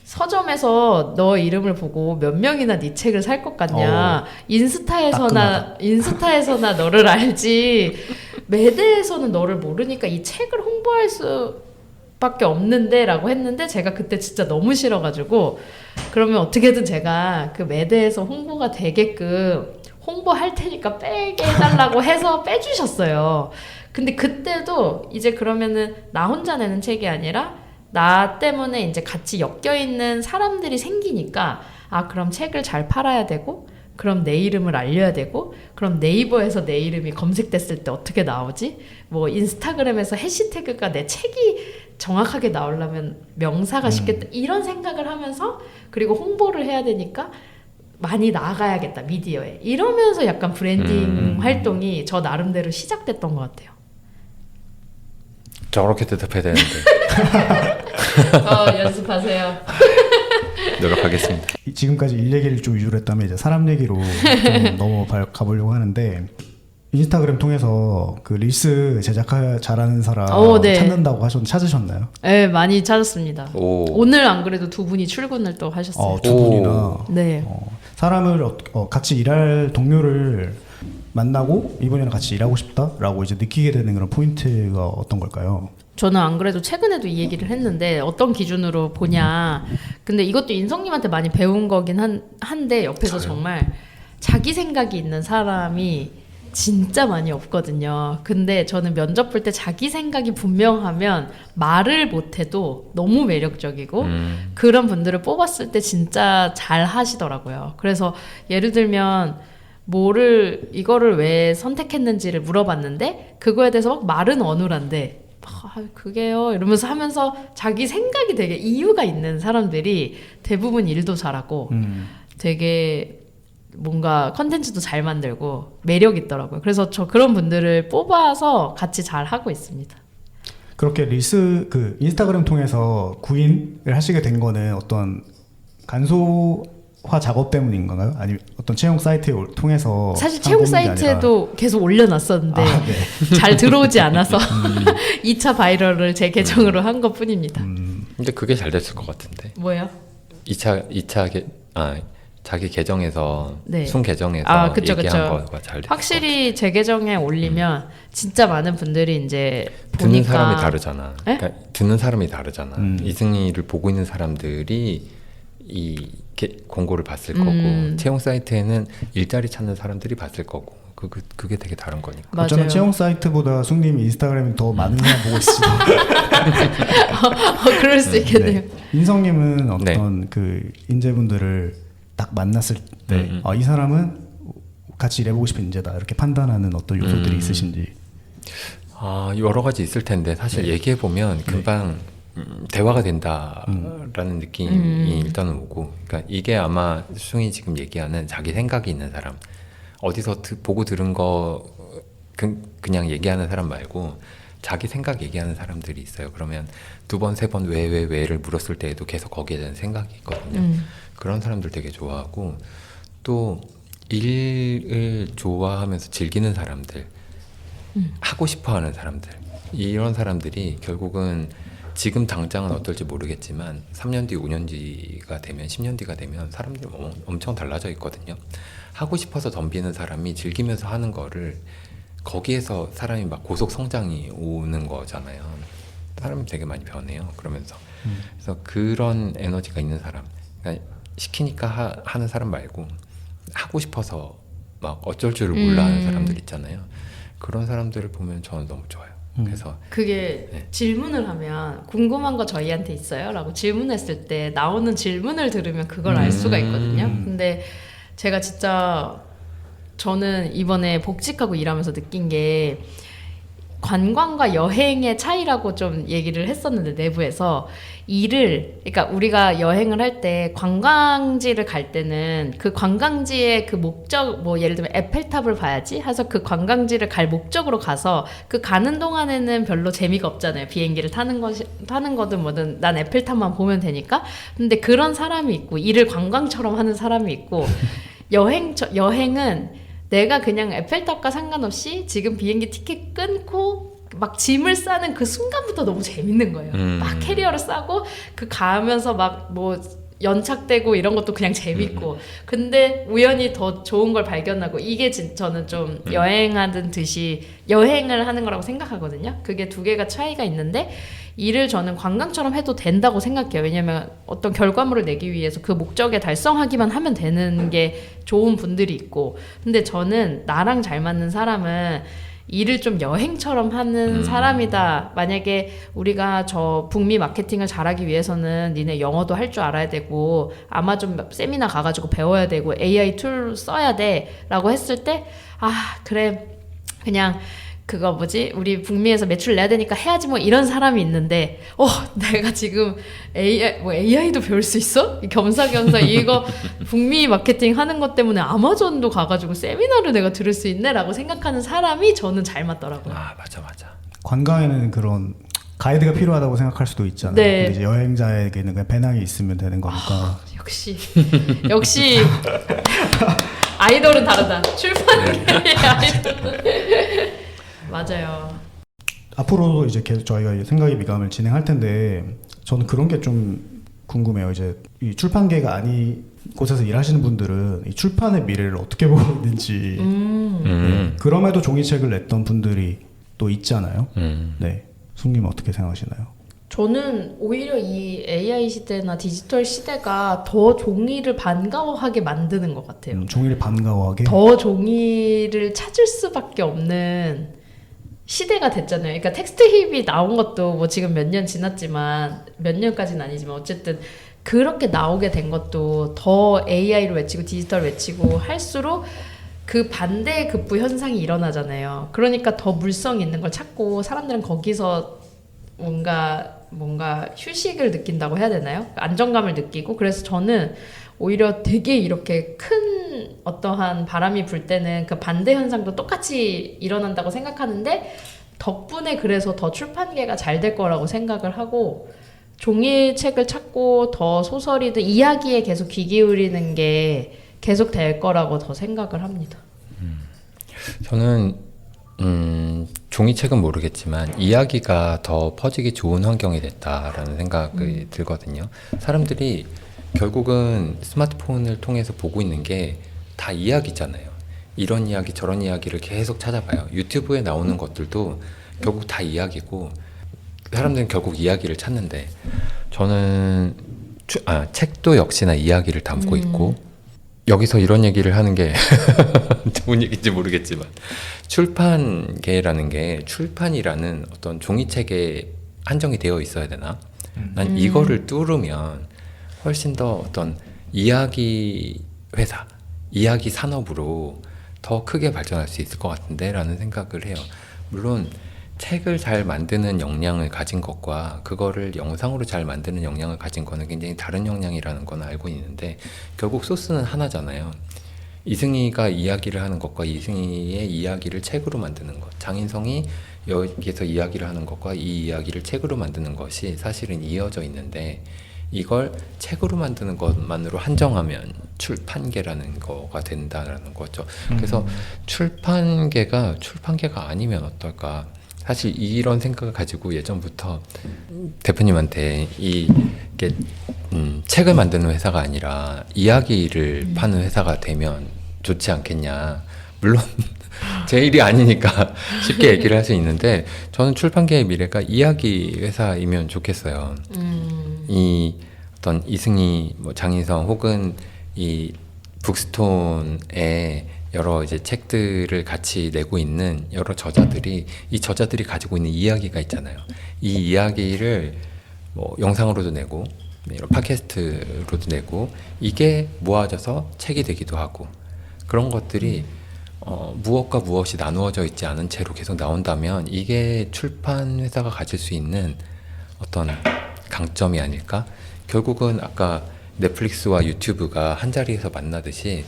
서점에서 너 이름을 보고 몇 명이나 네 책을 살 것 같냐. 인스타에서나 너를 알지. 매대에서는 너를 모르니까 이 책을 홍보할 수밖에 없는데 라고 했는데 제가 그때 진짜 너무 싫어가지고 그러면 어떻게든 제가 그 매대에서 홍보가 되게끔 홍보할 테니까 빼게 해달라고 해서 빼주셨어요. 근데 그때도 이제 그러면은 나 혼자 내는 책이 아니라 나 때문에 이제 같이 엮여있는 사람들이 생기니까 그럼 책을 잘 팔아야 되고 그럼 내 이름을 알려야 되고 그럼 네이버에서 내 이름이 검색됐을 때 어떻게 나오지? 뭐 인스타그램에서 해시태그가 내 책이 정확하게 나오려면 명사가 쉽겠다 이런 생각을 하면서 그리고 홍보를 해야 되니까 많이 나가야겠다 미디어에 이러면서 약간 브랜딩 활동이 저 나름대로 시작됐던 것 같아요. 저렇게 대답해야 되는데 연습하세요. 노력하겠습니다. 지금까지 일 얘기를 좀 위주로 했다면 이제 사람 얘기로 좀 가보려고 하는데 인스타그램 통해서 그 릴스 잘하는 사람 네. 찾는다고 찾으셨나요? 네, 많이 찾았습니다. 오늘 안 그래도 두 분이 출근을 또 하셨어요. 두 분이나. 네. 사람을 같이 일할 동료를 만나고 이번에는 같이 일하고 싶다라고 이제 느끼게 되는 그런 포인트가 어떤 걸까요? 저는 안 그래도 최근에도 이 얘기를 했는데 어떤 기준으로 보냐. 근데 이것도 인성님한테 많이 배운 거긴 한데 옆에서 정말 자기 생각이 있는 사람이 진짜 많이 없거든요. 근데 저는 면접 볼 때 자기 생각이 분명하면 말을 못해도 너무 매력적이고 그런 분들을 뽑았을 때 진짜 잘 하시더라고요. 그래서 예를 들면 이거를 왜 선택했는지를 물어봤는데 그거에 대해서 막 말은 어눌한데 그게요 이러면서 하면서 자기 생각이 되게 이유가 있는 사람들이 대부분 일도 잘하고 되게 뭔가 컨텐츠도 잘 만들고 매력 있더라고요. 그래서 저 그런 분들을 뽑아서 같이 잘 하고 있습니다. 그렇게 릴스 인스타그램 통해서 구인을 하시게 된 거는 어떤 간소화 작업 때문인 건가요? 아니면 어떤 채용 사이트에 통해서 사실 채용 사이트에도 계속 올려놨었는데 네. 잘 들어오지 않아서 2차 바이럴을 제 계정으로 한 것 뿐입니다. 근데 그게 잘 됐을 것 같은데. 뭐요? 자기 계정에서 네. 순 계정에서 그쵸. 얘기한 거가 잘 됐을 확실히 제 계정에 올리면 진짜 많은 분들이 이제 보니까 듣는 사람이 다르잖아. 에? 그러니까 듣는 사람이 다르잖아. 이승희를 보고 있는 사람들이 공고를 봤을 거고 채용 사이트에는 일자리 찾는 사람들이 봤을 거고 그게 되게 다른 거니까. 맞아요. 저는 채용 사이트보다 숭님 인스타그램이 더 많은 사람 보고 있습니다. 그럴 수 있겠네요. 네. 인성님은 어떤 그 인재분들을 딱 만났을 때 이 사람은 같이 일해보고 싶은 인재다 이렇게 판단하는 어떤 요소들이 있으신지. 여러 가지 있을 텐데 사실 얘기해보면 금방 대화가 된다라는 느낌이 일단은 오고, 그러니까 이게 아마 숭이 지금 얘기하는 자기 생각이 있는 사람, 어디서 보고 들은 거 그냥 얘기하는 사람 말고 자기 생각 얘기하는 사람들이 있어요. 그러면 2번, 3번 왜를 물었을 때에도 계속 거기에 대한 생각이 있거든요. 그런 사람들 되게 좋아하고, 또 일을 좋아하면서 즐기는 사람들, 하고 싶어 하는 사람들, 이런 사람들이 결국은 지금 당장은 어떨지 모르겠지만 3년 뒤, 5년 뒤가 되면, 10년 뒤가 되면 사람들이 엄청 달라져 있거든요. 하고 싶어서 덤비는 사람이 즐기면서 하는 거를, 거기에서 사람이 막 고속 성장이 오는 거잖아요. 사람이 되게 많이 변해요. 그러면서 그래서 그런 에너지가 있는 사람, 그러니까 시키니까 하는 사람 말고 하고 싶어서 막 어쩔 줄을 몰라 하는 사람들 있잖아요. 그런 사람들을 보면 저는 너무 좋아요. 그래서 그게 네. 질문을 하면 궁금한 거 저희한테 있어요? 라고 질문했을 때 나오는 질문을 들으면 그걸 알 수가 있거든요. 근데 제가 진짜 저는 이번에 복직하고 일하면서 느낀 게 관광과 여행의 차이라고 좀 얘기를 했었는데, 내부에서 그러니까 우리가 여행을 할 때 관광지를 갈 때는 그 관광지의 그 목적, 뭐 예를 들면 에펠탑을 봐야지 해서 그 관광지를 갈 목적으로 가서 그 가는 동안에는 별로 재미가 없잖아요. 비행기를 타는 거든 뭐든 난 에펠탑만 보면 되니까. 근데 그런 사람이 있고, 일을 관광처럼 하는 사람이 있고, 여행은 내가 그냥 에펠탑과 상관없이 지금 비행기 티켓 끊고 막 짐을 싸는 그 순간부터 너무 재밌는 거예요. 막 캐리어를 싸고 그 가면서 막 뭐 연착되고 이런 것도 그냥 재밌고. 근데 우연히 더 좋은 걸 발견하고, 이게 저는 좀 여행하는 듯이 여행을 하는 거라고 생각하거든요. 그게 두 개가 차이가 있는데, 일을 저는 관광처럼 해도 된다고 생각해요. 왜냐면 어떤 결과물을 내기 위해서 그 목적에 달성하기만 하면 되는 게 좋은 분들이 있고, 근데 저는 나랑 잘 맞는 사람은 일을 좀 여행처럼 하는 사람이다. 만약에 우리가 저 북미 마케팅을 잘하기 위해서는 니네 영어도 할 줄 알아야 되고 아마존 세미나 가가지고 배워야 되고 AI 툴 써야 돼 라고 했을 때, 그래 그냥 그거 뭐지, 우리 북미에서 매출 내야 되니까 해야지 뭐, 이런 사람이 있는데, 내가 지금 AI도 배울 수 있어? 겸사겸사 이거 북미 마케팅 하는 것 때문에 아마존도 가가지고 세미나를 내가 들을 수 있네 라고 생각하는 사람이 저는 잘 맞더라고요. 맞아. 관광에는 그런 가이드가 필요하다고 생각할 수도 있잖아요. 네. 근데 이제 여행자에게는 그냥 배낭이 있으면 되는 거니까. 역시 아이돌은 다르다. 출판계의 아이돌은 맞아요. 앞으로도 이제 계속 저희가 생각의 미감을 진행할 텐데, 저는 그런 게 좀 궁금해요. 이제 이 출판계가 아닌 곳에서 일하시는 분들은 이 출판의 미래를 어떻게 보고 있는지. 네. 그럼에도 종이책을 냈던 분들이 또 있잖아요. 네, 숙님 어떻게 생각하시나요? 저는 오히려 이 AI 시대나 디지털 시대가 더 종이를 반가워하게 만드는 것 같아요. 종이를 반가워하게. 더 종이를 찾을 수밖에 없는 시대가 됐잖아요. 그러니까 텍스트 힙이 나온 것도 뭐 지금 몇 년 지났지만, 몇 년까지는 아니지만 어쨌든 그렇게 나오게 된 것도 더 AI로 외치고 디지털 외치고 할수록 그 반대의 급부 현상이 일어나잖아요. 그러니까 더 물성 있는 걸 찾고 사람들은 거기서 뭔가 휴식을 느낀다고 해야 되나요? 안정감을 느끼고. 그래서 저는 오히려 되게 이렇게 큰 어떠한 바람이 불 때는 그 반대 현상도 똑같이 일어난다고 생각하는데, 덕분에 그래서 더 출판계가 잘 될 거라고 생각을 하고, 종이책을 찾고 더 소설이든 이야기에 계속 귀 기울이는 게 계속 될 거라고 더 생각을 합니다. 저는 종이책은 모르겠지만 이야기가 더 퍼지기 좋은 환경이 됐다라는 생각이 들거든요. 사람들이 결국은 스마트폰을 통해서 보고 있는 게 다 이야기잖아요. 이런 이야기 저런 이야기를 계속 찾아봐요. 유튜브에 나오는 것들도 결국 다 이야기고, 사람들은 결국 이야기를 찾는데, 저는 책도 역시나 이야기를 담고 있고, 여기서 이런 얘기를 하는 게 좋은 얘기인지 모르겠지만, 출판계라는 게 출판이라는 어떤 종이책에 한정이 되어 있어야 되나? 난 이거를 뚫으면 훨씬 더 어떤 이야기 회사, 이야기 산업으로 더 크게 발전할 수 있을 것 같은데 라는 생각을 해요. 물론 책을 잘 만드는 역량을 가진 것과 그거를 영상으로 잘 만드는 역량을 가진 거는 굉장히 다른 역량이라는 건 알고 있는데, 결국 소스는 하나잖아요. 이승희가 이야기를 하는 것과 이승희의 이야기를 책으로 만드는 것, 장인성이 여기에서 이야기를 하는 것과 이 이야기를 책으로 만드는 것이 사실은 이어져 있는데 이걸 책으로 만드는 것만으로 한정하면 출판계라는 거가 된다는 거죠. 그래서 출판계가 아니면 어떨까? 사실 이런 생각을 가지고 예전부터 대표님한테 이게 책을 만드는 회사가 아니라 이야기를 파는 회사가 되면 좋지 않겠냐. 물론 제 일이 아니니까 쉽게 얘기를 할 수 있는데 저는 출판계의 미래가 이야기 회사이면 좋겠어요. 이 어떤 이승희, 뭐 장인성 혹은 이 북스톤의 여러 이제 책들을 같이 내고 있는 여러 저자들이 이 저자들이 가지고 있는 이야기가 있잖아요. 이 이야기를 뭐 영상으로도 내고 이런 팟캐스트로도 내고 이게 모아져서 책이 되기도 하고 그런 것들이 무엇과 무엇이 나누어져 있지 않은 채로 계속 나온다면 이게 출판 회사가 가질 수 있는 어떤 강점이 아닐까? 결국은 아까 넷플릭스와 유튜브가 한 자리에서 만나듯이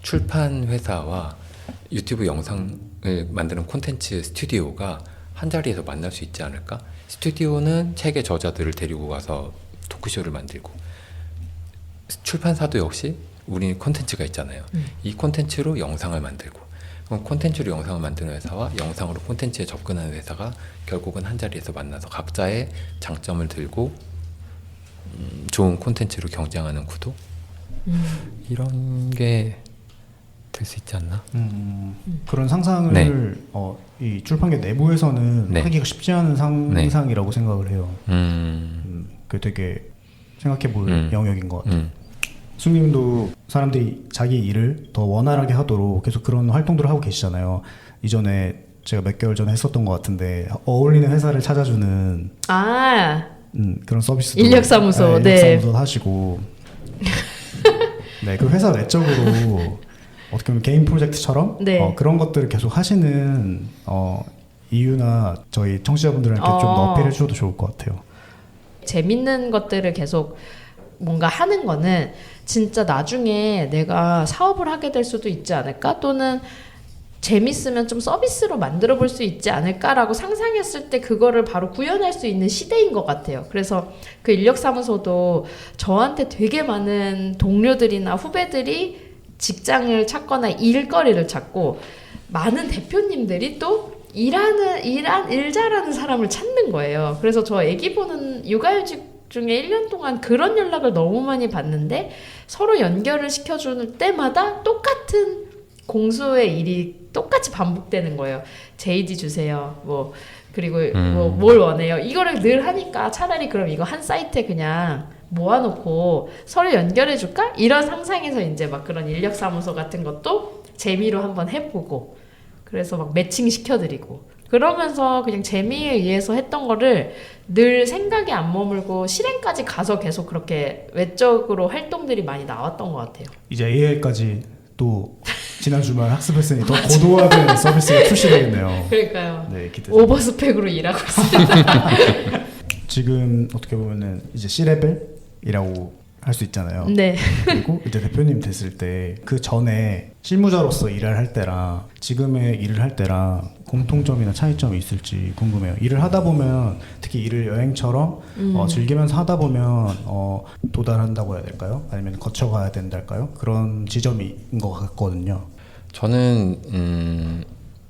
출판 회사와 유튜브 영상을 만드는 콘텐츠 스튜디오가 한 자리에서 만날 수 있지 않을까? 스튜디오는 책의 저자들을 데리고 가서 토크쇼를 만들고 출판사도 역시 우리 콘텐츠가 있잖아요. 이 콘텐츠로 영상을 만들고 그럼 콘텐츠로 영상을 만드는 회사와 영상으로 콘텐츠에 접근하는 회사가 결국은 한 자리에서 만나서 각자의 장점을 들고 좋은 콘텐츠로 경쟁하는 구도 이런 게 될 수 있지 않나? 그런 상상을 네. 이 출판계 내부에서는 네. 하기가 쉽지 않은 상상이라고 생각을 해요. 그 되게 생각해볼 영역인 것 같아요. 승님도 사람들이 자기 일을 더 원활하게 하도록 계속 그런 활동들을 하고 계시잖아요. 이전에 제가 몇 개월 전에 했었던 것 같은데 어울리는 회사를 찾아주는 그런 서비스도 인력사무소, 인력사무소 하시고 네, 그 회사 내적으로 어떻게 보면 개인 프로젝트처럼 네. 그런 것들을 계속 하시는 이유나 저희 청취자분들한테 좀 더 어필해 주셔도 좋을 것 같아요. 재밌는 것들을 계속 뭔가 하는 거는 진짜 나중에 내가 사업을 하게 될 수도 있지 않을까? 또는 재밌으면 좀 서비스로 만들어 볼 수 있지 않을까라고 상상했을 때 그거를 바로 구현할 수 있는 시대인 것 같아요. 그래서 그 인력사무소도 저한테 되게 많은 동료들이나 후배들이 직장을 찾거나 일거리를 찾고 많은 대표님들이 또 일 잘하는 사람을 찾는 거예요. 그래서 저 애기 보는 육아휴직 중에 1년 동안 그런 연락을 너무 많이 받는데 서로 연결을 시켜줄 때마다 똑같은 공수의 일이 똑같이 반복되는 거예요. JD 주세요. 뭐 그리고 뭐 뭘 원해요. 이거를 늘 하니까 차라리 그럼 이거 한 사이트에 그냥 모아놓고 서로 연결해줄까? 이런 상상에서 이제 막 그런 인력사무소 같은 것도 재미로 한번 해보고 그래서 막 매칭 시켜드리고 그러면서 그냥 재미에 의해서 했던 거를 늘 생각에 안 머물고 실행까지 가서 계속 그렇게 외적으로 활동들이 많이 나왔던 것 같아요. 이제 AI까지 또 지난 주말 학습했으니 더 고도화된 서비스가 출시되겠네요. 그러니까요. 네, 기대. 오버스펙으로 일하고 있습니다. 지금 어떻게 보면은 이제 C레벨이라고 할 수 있잖아요. 네. 그리고 이제 대표님 됐을 때 그 전에 실무자로서 일을 할 때랑 지금의 일을 할 때랑 공통점이나 차이점이 있을지 궁금해요. 일을 하다 보면 특히 일을 여행처럼 즐기면서 하다 보면 도달한다고 해야 될까요? 아니면 거쳐가야 된달까요? 그런 지점인 것 같거든요. 저는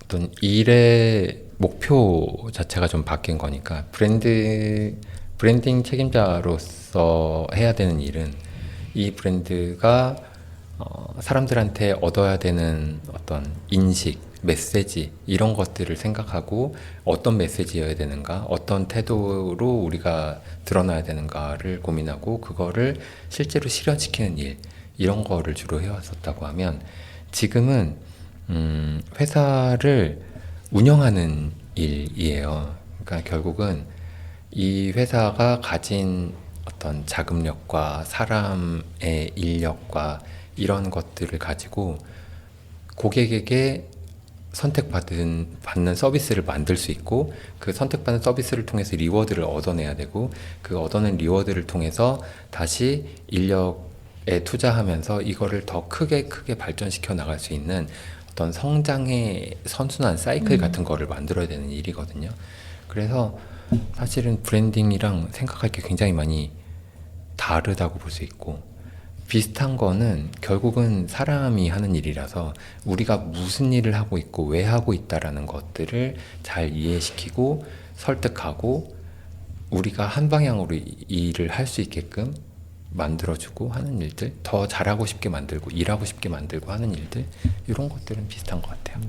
어떤 일의 목표 자체가 좀 바뀐 거니까 브랜딩 책임자로서 해야 되는 일은 이 브랜드가 사람들한테 얻어야 되는 어떤 인식, 메시지 이런 것들을 생각하고 어떤 메시지여야 되는가, 어떤 태도로 우리가 드러나야 되는가를 고민하고 그거를 실제로 실현시키는 일 이런 거를 주로 해왔었다고 하면 지금은 회사를 운영하는 일이에요. 그러니까 결국은 이 회사가 가진 어떤 자금력과 사람의 인력과 이런 것들을 가지고 고객에게 받는 서비스를 만들 수 있고 그 선택받는 서비스를 통해서 리워드를 얻어내야 되고 그 얻어낸 리워드를 통해서 다시 인력 투자하면서 이거를 더 크게 발전시켜 나갈 수 있는 어떤 성장의 선순환 사이클 같은 거를 만들어야 되는 일이거든요. 그래서 사실은 브랜딩이랑 생각할 게 굉장히 많이 다르다고 볼 수 있고, 비슷한 거는 결국은 사람이 하는 일이라서 우리가 무슨 일을 하고 있고 왜 하고 있다라는 것들을 잘 이해시키고 설득하고 우리가 한 방향으로 일을 할 수 있게끔 만들어주고 하는 일들, 더 잘하고 싶게 만들고 일하고 싶게 만들고 하는 일들, 이런 것들은 비슷한 것 같아요.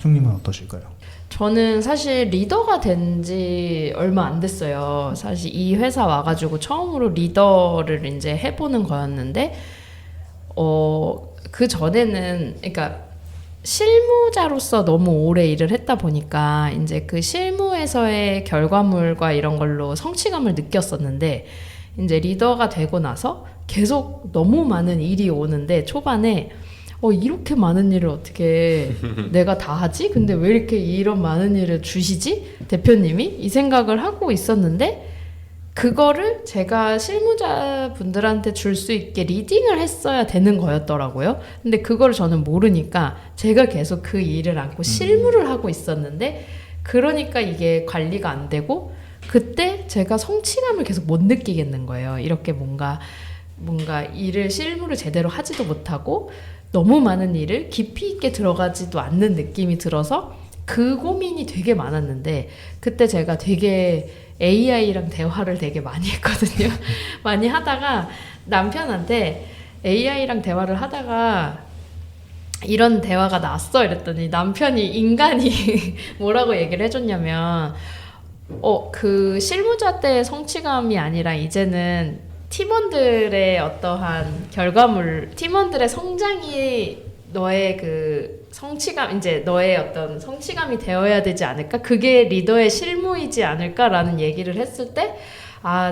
승님은 어떠실까요? 저는 사실 리더가 된 지 얼마 안 됐어요. 사실 이 회사 와가지고 처음으로 리더를 이제 해보는 거였는데, 그 전에는, 그러니까 실무자로서 너무 오래 일을 했다 보니까 이제 그 실무에서의 결과물과 이런 걸로 성취감을 느꼈었는데, 이제 리더가 되고 나서 계속 너무 많은 일이 오는데 초반에 이렇게 많은 일을 어떻게 내가 다 하지? 근데 왜 이렇게 이런 많은 일을 주시지? 대표님이? 이 생각을 하고 있었는데, 그거를 제가 실무자분들한테 줄 수 있게 리딩을 했어야 되는 거였더라고요. 근데 그거를 저는 모르니까 제가 계속 그 일을 안고 실무를 하고 있었는데, 그러니까 이게 관리가 안 되고, 그때 제가 성취감을 계속 못 느끼겠는 거예요. 이렇게 뭔가 일을 실무를 제대로 하지도 못하고 너무 많은 일을 깊이 있게 들어가지도 않는 느낌이 들어서 그 고민이 되게 많았는데, 그때 제가 되게 AI랑 대화를 되게 많이 했거든요. 많이 하다가 남편한테 AI랑 대화를 하다가 이런 대화가 났어 이랬더니 남편이, 인간이 뭐라고 얘기를 해줬냐면, 그 실무자 때의 성취감이 아니라 이제는 팀원들의 어떠한 결과물, 팀원들의 성장이 너의 그 성취감, 이제 너의 어떤 성취감이 되어야 되지 않을까? 그게 리더의 실무이지 않을까라는 얘기를 했을 때,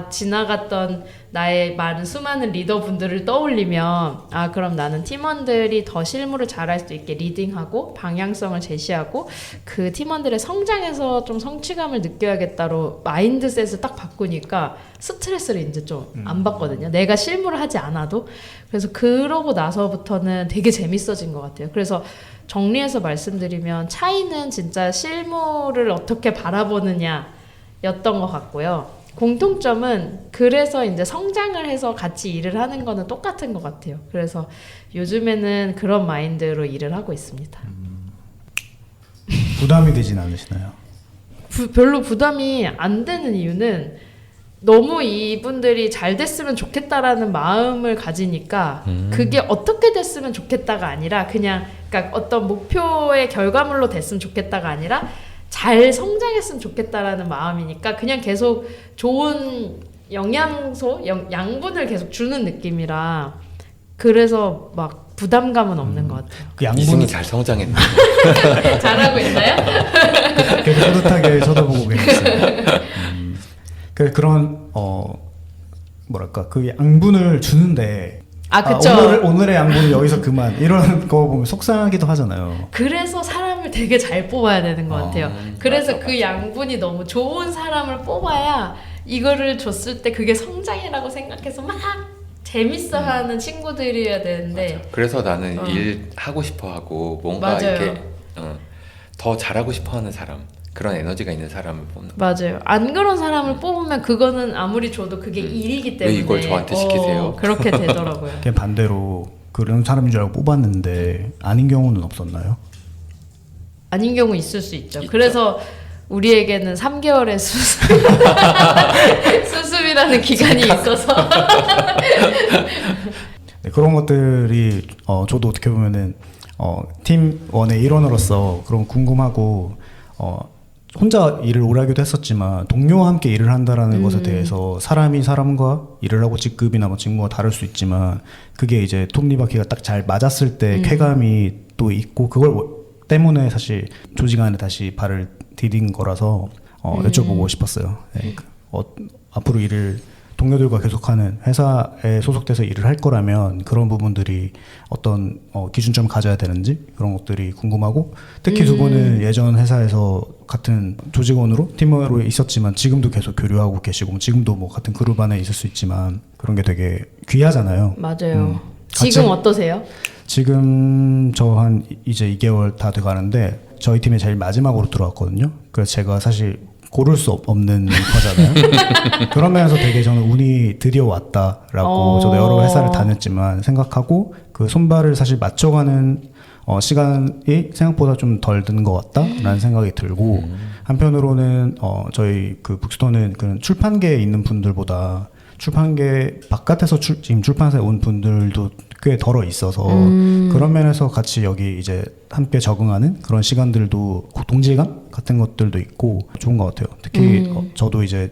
지나갔던 나의 많은 수많은 리더분들을 떠올리면, 그럼 나는 팀원들이 더 실무를 잘할 수 있게 리딩하고 방향성을 제시하고 그 팀원들의 성장에서 좀 성취감을 느껴야겠다로 마인드셋을 딱 바꾸니까 스트레스를 이제 좀 안 받거든요. 내가 실무를 하지 않아도. 그래서 그러고 나서부터는 되게 재밌어진 것 같아요. 그래서 정리해서 말씀드리면 차이는 진짜 실무를 어떻게 바라보느냐 였던 것 같고요. 공통점은 그래서 이제 성장을 해서 같이 일을 하는 거는 똑같은 것 같아요. 그래서 요즘에는 그런 마인드로 일을 하고 있습니다. 부담이 되진 않으시나요? 별로 부담이 안 되는 이유는 너무 이분들이 잘 됐으면 좋겠다라는 마음을 가지니까 그게 어떻게 됐으면 좋겠다가 아니라 그러니까 어떤 목표의 결과물로 됐으면 좋겠다가 아니라 잘 성장했으면 좋겠다라는 마음이니까 그냥 계속 좋은 영양소, 양분을 계속 주는 느낌이라, 그래서 막 부담감은 없는 것 같아요. 그 양분이 이승이 잘 성장했네. 잘하고 있나요? 되게 뿌듯하게 쳐다보고 계셨어요. 그런 뭐랄까, 그 양분을 주는데 그쵸. 오늘의 양분은 여기서 그만, 이런 거 보면 속상하기도 하잖아요. 그래서 사람을 되게 잘 뽑아야 되는 것 같아요. 그래서 맞아. 그 양분이 너무 좋은 사람을 뽑아야 이거를 줬을 때 그게 성장이라고 생각해서 막 재밌어하는 친구들이어야 되는데. 맞아. 그래서 나는 일 하고 싶어하고 뭔가 맞아요. 이렇게 더 잘하고 싶어하는 사람, 그런 에너지가 있는 사람을 뽑는. 맞아요. 안 그런 사람을 뽑으면 그거는 아무리 줘도 그게 일이기 때문에 왜 이걸 저한테 시키세요? 그렇게 되더라고요. 그냥 반대로 그런 사람인 줄 알고 뽑았는데 아닌 경우는 없었나요? 아닌 경우 있을 수 있죠. 있죠. 그래서 우리에게는 3개월의 수습이라는 기간이 있어서 네, 그런 것들이 저도 어떻게 보면은 팀원의 일원으로서 그런 궁금하고, 혼자 일을 오래 하기도 했었지만 동료와 함께 일을 한다라는 것에 대해서, 사람이 사람과 일을 하고 직급이나 뭐 직무가 다를 수 있지만 그게 이제 톱니바퀴가 딱 잘 맞았을 때 쾌감이 또 있고, 그걸 때문에 사실 조직 안에 다시 발을 디딘 거라서 여쭤보고 싶었어요. 네, 앞으로 일을 동료들과 계속하는 회사에 소속돼서 일을 할 거라면 그런 부분들이 어떤 기준점을 가져야 되는지 그런 것들이 궁금하고, 특히 두 분은 예전 회사에서 같은 조직원으로 팀으로 있었지만 지금도 계속 교류하고 계시고 지금도 뭐 같은 그룹 안에 있을 수 있지만 그런 게 되게 귀하잖아요. 맞아요. 지금 같이- 어떠세요? 지금 저 한 이제 2개월 다 돼가는데 저희 팀에 제일 마지막으로 들어왔거든요. 그래서 제가 사실 고를 수 없는 거잖아요. 그런 면에서 되게 저는 운이 드디어 왔다라고 저도 여러 회사를 다녔지만 생각하고, 그 손발을 사실 맞춰가는 시간이 생각보다 좀 덜 든 것 같다라는 생각이 들고, 한편으로는 저희 그 북스톤은 그런 출판계에 있는 분들보다 출판계 바깥에서 지금 출판사에 온 분들도 꽤 덜어 있어서 그런 면에서 같이 여기 이제 함께 적응하는 그런 시간들도 동질감 같은 것들도 있고 좋은 것 같아요. 특히 저도 이제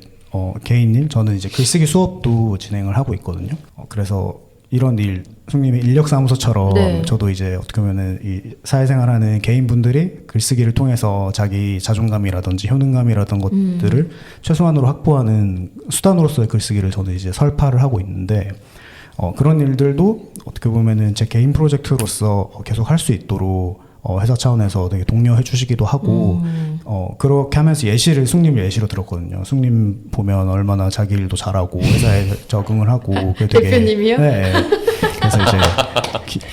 개인 일, 저는 이제 글쓰기 수업도 진행을 하고 있거든요. 그래서 이런 일, 승님의 인력사무소처럼 네. 저도 이제 어떻게 보면은 이 사회생활하는 개인분들이 글쓰기를 통해서 자기 자존감이라든지 효능감이라던 것들을 최소한으로 확보하는 수단으로서의 글쓰기를 저는 이제 설파를 하고 있는데, 그런 일들도 어떻게 보면은 제 개인 프로젝트로서 계속 할 수 있도록 회사 차원에서 되게 독려해 주시기도 하고, 그렇게 하면서 승님 예시로 들었거든요. 승님 보면 얼마나 자기 일도 잘하고 회사에 적응을 하고 그게 되게, 대표님이요? 네. 그래서 이제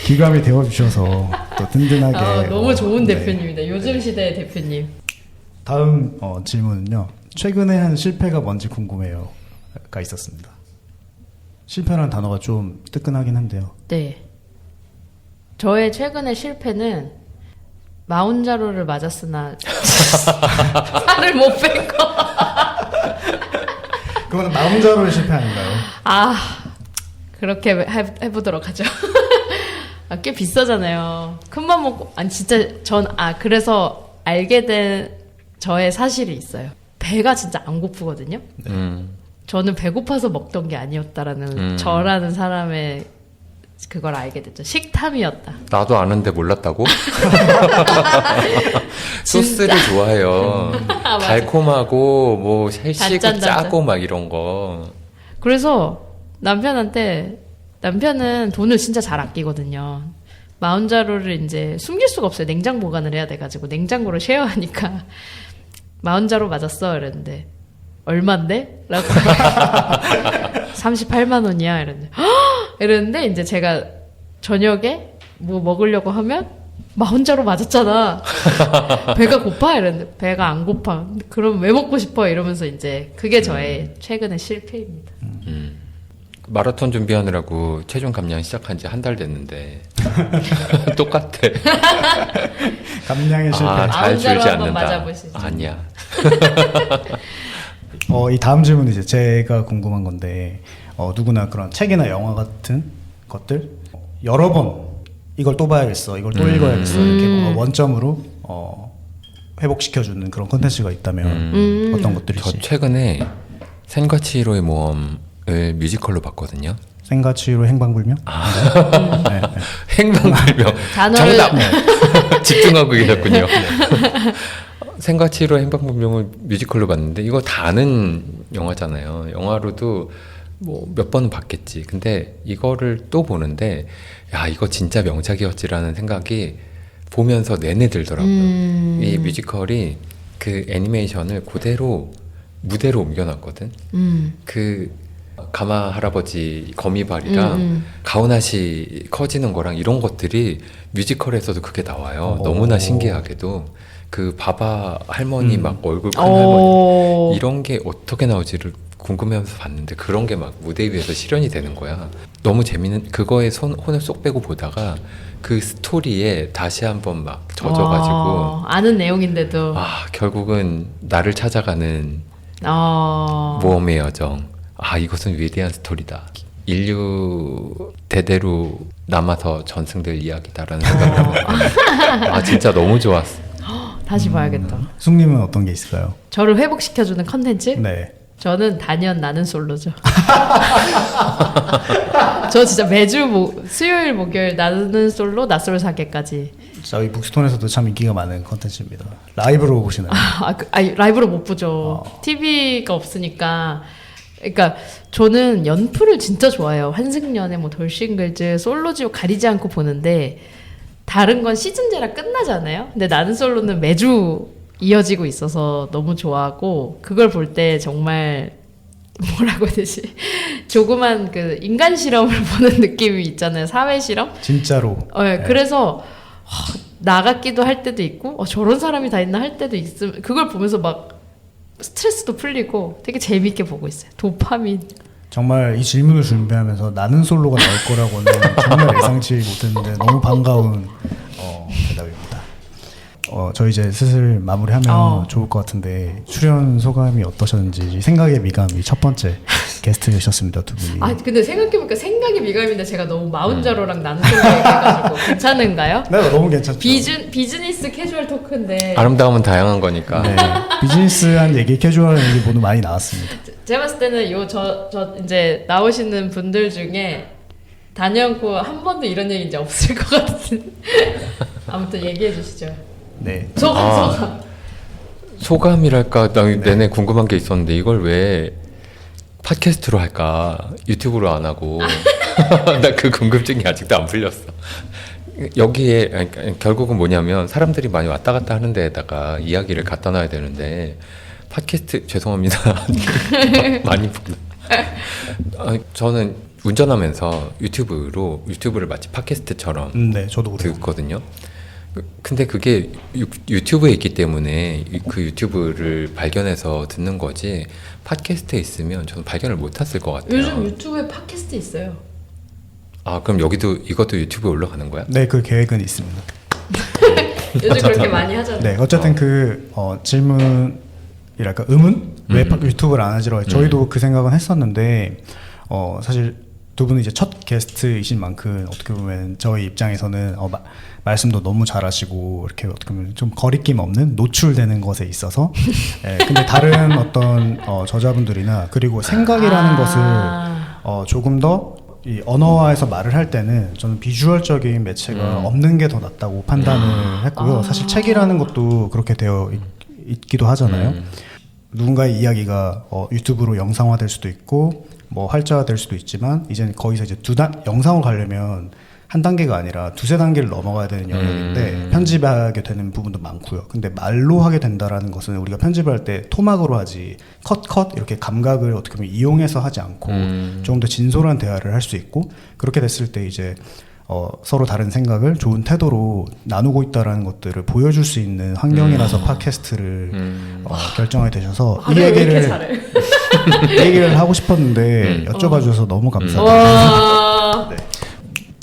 기감이 되어 주셔서 또 든든하게. 너무 좋은 네. 대표님이다. 요즘 시대의 대표님. 다음 질문은요. 최근에 한 실패가 뭔지 궁금해요가 있었습니다. 실패라는 단어가 좀 뜨끈하긴 한데요. 네. 저의 최근의 실패는 마운자로를 맞았으나 살을 못 뺀 거. 그거는 마음자로의 실패 아닌가요? 그렇게 해보도록 하죠. 꽤 비싸잖아요. 큰맘 먹고, 아니 진짜 그래서 알게 된 저의 사실이 있어요. 배가 진짜 안 고프거든요. 저는 배고파서 먹던 게 아니었다라는 저라는 사람의 그걸 알게 됐죠. 식탐이었다. 나도 아는데 몰랐다고? 소스를 좋아해요. 맞아. 달콤하고 뭐 헬시고 단짠. 짜고 막 이런 거. 그래서 남편은 돈을 진짜 잘 아끼거든요. 마운자로를 이제 숨길 수가 없어요. 냉장 보관을 해야 돼가지고 냉장고를 쉐어하니까 마운자로 맞았어 이랬는데 얼만데? 라고 38만 원이야 이랬는데 이랬는데 이제 제가 저녁에 뭐 먹으려고 하면 마운자로 맞았잖아. 배가 고파? 이랬는데 배가 안 고파. 그럼 왜 먹고 싶어? 이러면서 이제 그게 저의 최근의 실패입니다. 마라톤 준비하느라고 체중 감량 시작한 지 한 달 됐는데 똑같아. 감량의 실패. 잘 마운자로 줄지 한번 않는다. 맞아보시죠. 아니야. 이 다음 질문은 이제 제가 궁금한 건데, 누구나 그런 책이나 영화 같은 것들 여러 번 이걸 또 봐야겠어, 이걸 또 읽어야겠어 이렇게 뭔가 원점으로 회복시켜주는 그런 콘텐츠가 있다면 어떤 저 것들이지? 최근에 생과 치히로의 모험을 뮤지컬로 봤거든요. 생가치로 행방불명? 네, 네. 행방불명. 단어를- 정답. 집중하고 계셨군요. 생과 치히로의 행방불명을 뮤지컬로 봤는데 이거 다 아는 영화잖아요. 영화로도 뭐 몇 번은 봤겠지. 근데 이거를 또 보는데 야 이거 진짜 명작이었지라는 생각이 보면서 내내 들더라고요. 이 뮤지컬이 그 애니메이션을 그대로 무대로 옮겨놨거든. 그 가마 할아버지 거미발이랑 가오나시 커지는 거랑 이런 것들이 뮤지컬에서도 그게 나와요. 너무나 신기하게도 그 바바 할머니 막 얼굴 큰 할머니 이런 게 어떻게 나오지를 궁금해하면서 봤는데 그런 게 막 무대 위에서 실현이 되는 거야. 너무 재밌는, 그거에 혼을 쏙 빼고 보다가 그 스토리에 다시 한번 막 젖어가지고 아는 내용인데도 결국은 나를 찾아가는 모험의 여정. 이것은 위대한 스토리다. 인류 대대로 남아서 전승될 이야기다라는 생각을 하고 진짜 너무 좋았어. 다시 봐야겠다. 숭님은 어떤 게 있을까요? 저를 회복시켜주는 컨텐츠? 네. 저는 단연 나는 솔로죠. 저 진짜 매주 수요일 목요일 나는 솔로 낯설 사계까지. 저희 북스톤에서도 참 인기가 많은 컨텐츠입니다. 라이브로 보시나요? 라이브로 못 보죠. TV가 없으니까 그러니까 저는 연프를 진짜 좋아해요. 환승연애, 뭐 돌싱글즈, 솔로지오 가리지 않고 보는데 다른 건 시즌제라 끝나잖아요. 근데 나는 솔로는 매주 이어지고 있어서 너무 좋아하고 그걸 볼 때 정말 뭐라고 해야 되지? 조그만 그 인간 실험을 보는 느낌이 있잖아요. 사회 실험? 진짜로. 네, 네. 그래서 나갔기도 할 때도 있고 저런 사람이 다 있나 할 때도 있으면 그걸 보면서 막 스트레스도 풀리고 되게 재밌게 보고 있어요. 도파민. 정말 이 질문을 준비하면서 나는 솔로가 나올 거라고는 정말 예상치 못했는데 너무 반가운 대답입니다. 저 이제 슬슬 마무리하면 좋을 것 같은데 출연 소감이 어떠셨는지 생각의 미감이 첫 번째 게스트셨습니다. 두 분이. 아 근데 생각해보니까 생각의 미감인데 제가 너무 마운자로랑 나는 솔로 얘기해가지고 괜찮은가요? 네, 너무 괜찮죠. 비즈니스 캐주얼 토크인데 아름다움은 다양한 거니까. 네, 비즈니스한 얘기, 캐주얼한 얘기 모두 많이 나왔습니다. 제가 봤을 때는 저 이제 나오시는 분들 중에 단연코 한 번도 이런 얘기 이제 없을 것 같은. 아무튼 얘기해 주시죠. 네. 소감. 소감이랄까 나 내내 궁금한 게 있었는데 이걸 왜 팟캐스트로 할까 유튜브로 안 하고 나 그 궁금증이 아직도 안 풀렸어. 여기에 결국은 뭐냐면 사람들이 많이 왔다 갔다 하는 데에다가 이야기를 갖다 놔야 되는데 팟캐스트 죄송합니다. 많이 불러. 저는 운전하면서 유튜브를 마치 팟캐스트처럼 네, 저도 그래요. 듣거든요. 근데 그게 유튜브에 있기 때문에 그 유튜브를 발견해서 듣는 거지 팟캐스트에 있으면 저는 발견을 못했을 것 같아요. 요즘 유튜브에 팟캐스트 있어요. 아 그럼 이것도 유튜브에 올라가는 거야? 네, 그 계획은 있습니다. 요즘 그렇게 많이 하잖아요. 네, 어쨌든 그 질문이랄까 의문 왜 유튜브를 안 하지로 저희도 그 생각은 했었는데 사실 두 분은 이제 첫 게스트이신 만큼 어떻게 보면 저희 입장에서는 말씀도 너무 잘하시고 이렇게 어떻게 보면 좀 거리낌 없는 노출되는 것에 있어서 근데 다른 어떤 저자분들이나 그리고 생각이라는 것을 조금 더 이 언어화해서 말을 할 때는 저는 비주얼적인 매체가 없는 게 더 낫다고 판단을 했고요. 사실 책이라는 것도 그렇게 되어 있기도 하잖아요. 누군가의 이야기가 유튜브로 영상화될 수도 있고 뭐 활자화될 수도 있지만 이제는 거기서 이제 영상으로 가려면 한 단계가 아니라 두세 단계를 넘어가야 되는 영역인데 편집하게 되는 부분도 많고요. 근데 말로 하게 된다라는 것은 우리가 편집할 때 토막으로 하지 컷 이렇게 감각을 어떻게 보면 이용해서 하지 않고 조금 더 진솔한 대화를 할 수 있고 그렇게 됐을 때 이제 서로 다른 생각을 좋은 태도로 나누고 있다라는 것들을 보여줄 수 있는 환경이라서 팟캐스트를 결정하게 되셔서 이 얘기를 하고 싶었는데 여쭤봐 주셔서 너무 감사합니다. 네.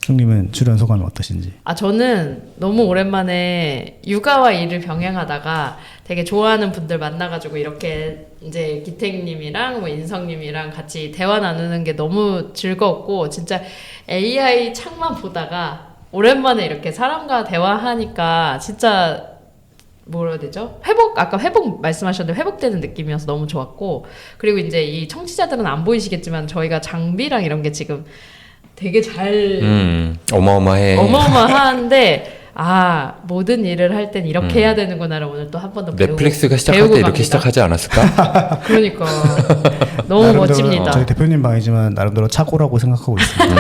승님은 출연 소감이 어떠신지? 저는 너무 오랜만에 육아와 일을 병행하다가 되게 좋아하는 분들 만나가지고 이렇게 이제 기택님이랑 뭐 인성님이랑 같이 대화 나누는 게 너무 즐거웠고 진짜 AI 창만 보다가 오랜만에 이렇게 사람과 대화하니까 진짜 뭐라 해야 되죠? 아까 회복 말씀하셨는데 회복되는 느낌이어서 너무 좋았고 그리고 이제 이 청취자들은 안 보이시겠지만 저희가 장비랑 이런 게 지금 되게 잘 어마어마한데 모든 일을 할 땐 이렇게 해야 되는구나를 오늘 또 한 번 더 배우고 넷플릭스가 시작할 때 이렇게 시작하지 않았을까? 그러니까 너무 멋집니다. 저희 대표님 방이지만 나름대로 착오라고 생각하고 있습니다.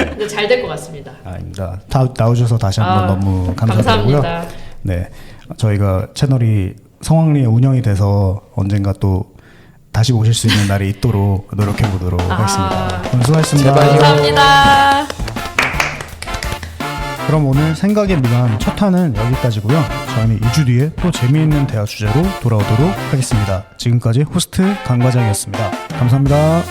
근데 잘 될 것 같습니다. 아닙니다. 나오셔서 다시 한번 너무 감사드리고요. 감사합니다. 네, 저희가 채널이 성황리에 운영이 돼서 언젠가 또 다시 모실 수 있는 날이 있도록 노력해 보도록 하겠습니다. 수고하셨습니다. 감사합니다. 그럼 오늘 생각의 미감 첫 탄은 여기까지고요. 저희는 2주 뒤에 또 재미있는 대화 주제로 돌아오도록 하겠습니다. 지금까지 호스트 강과장이었습니다. 감사합니다.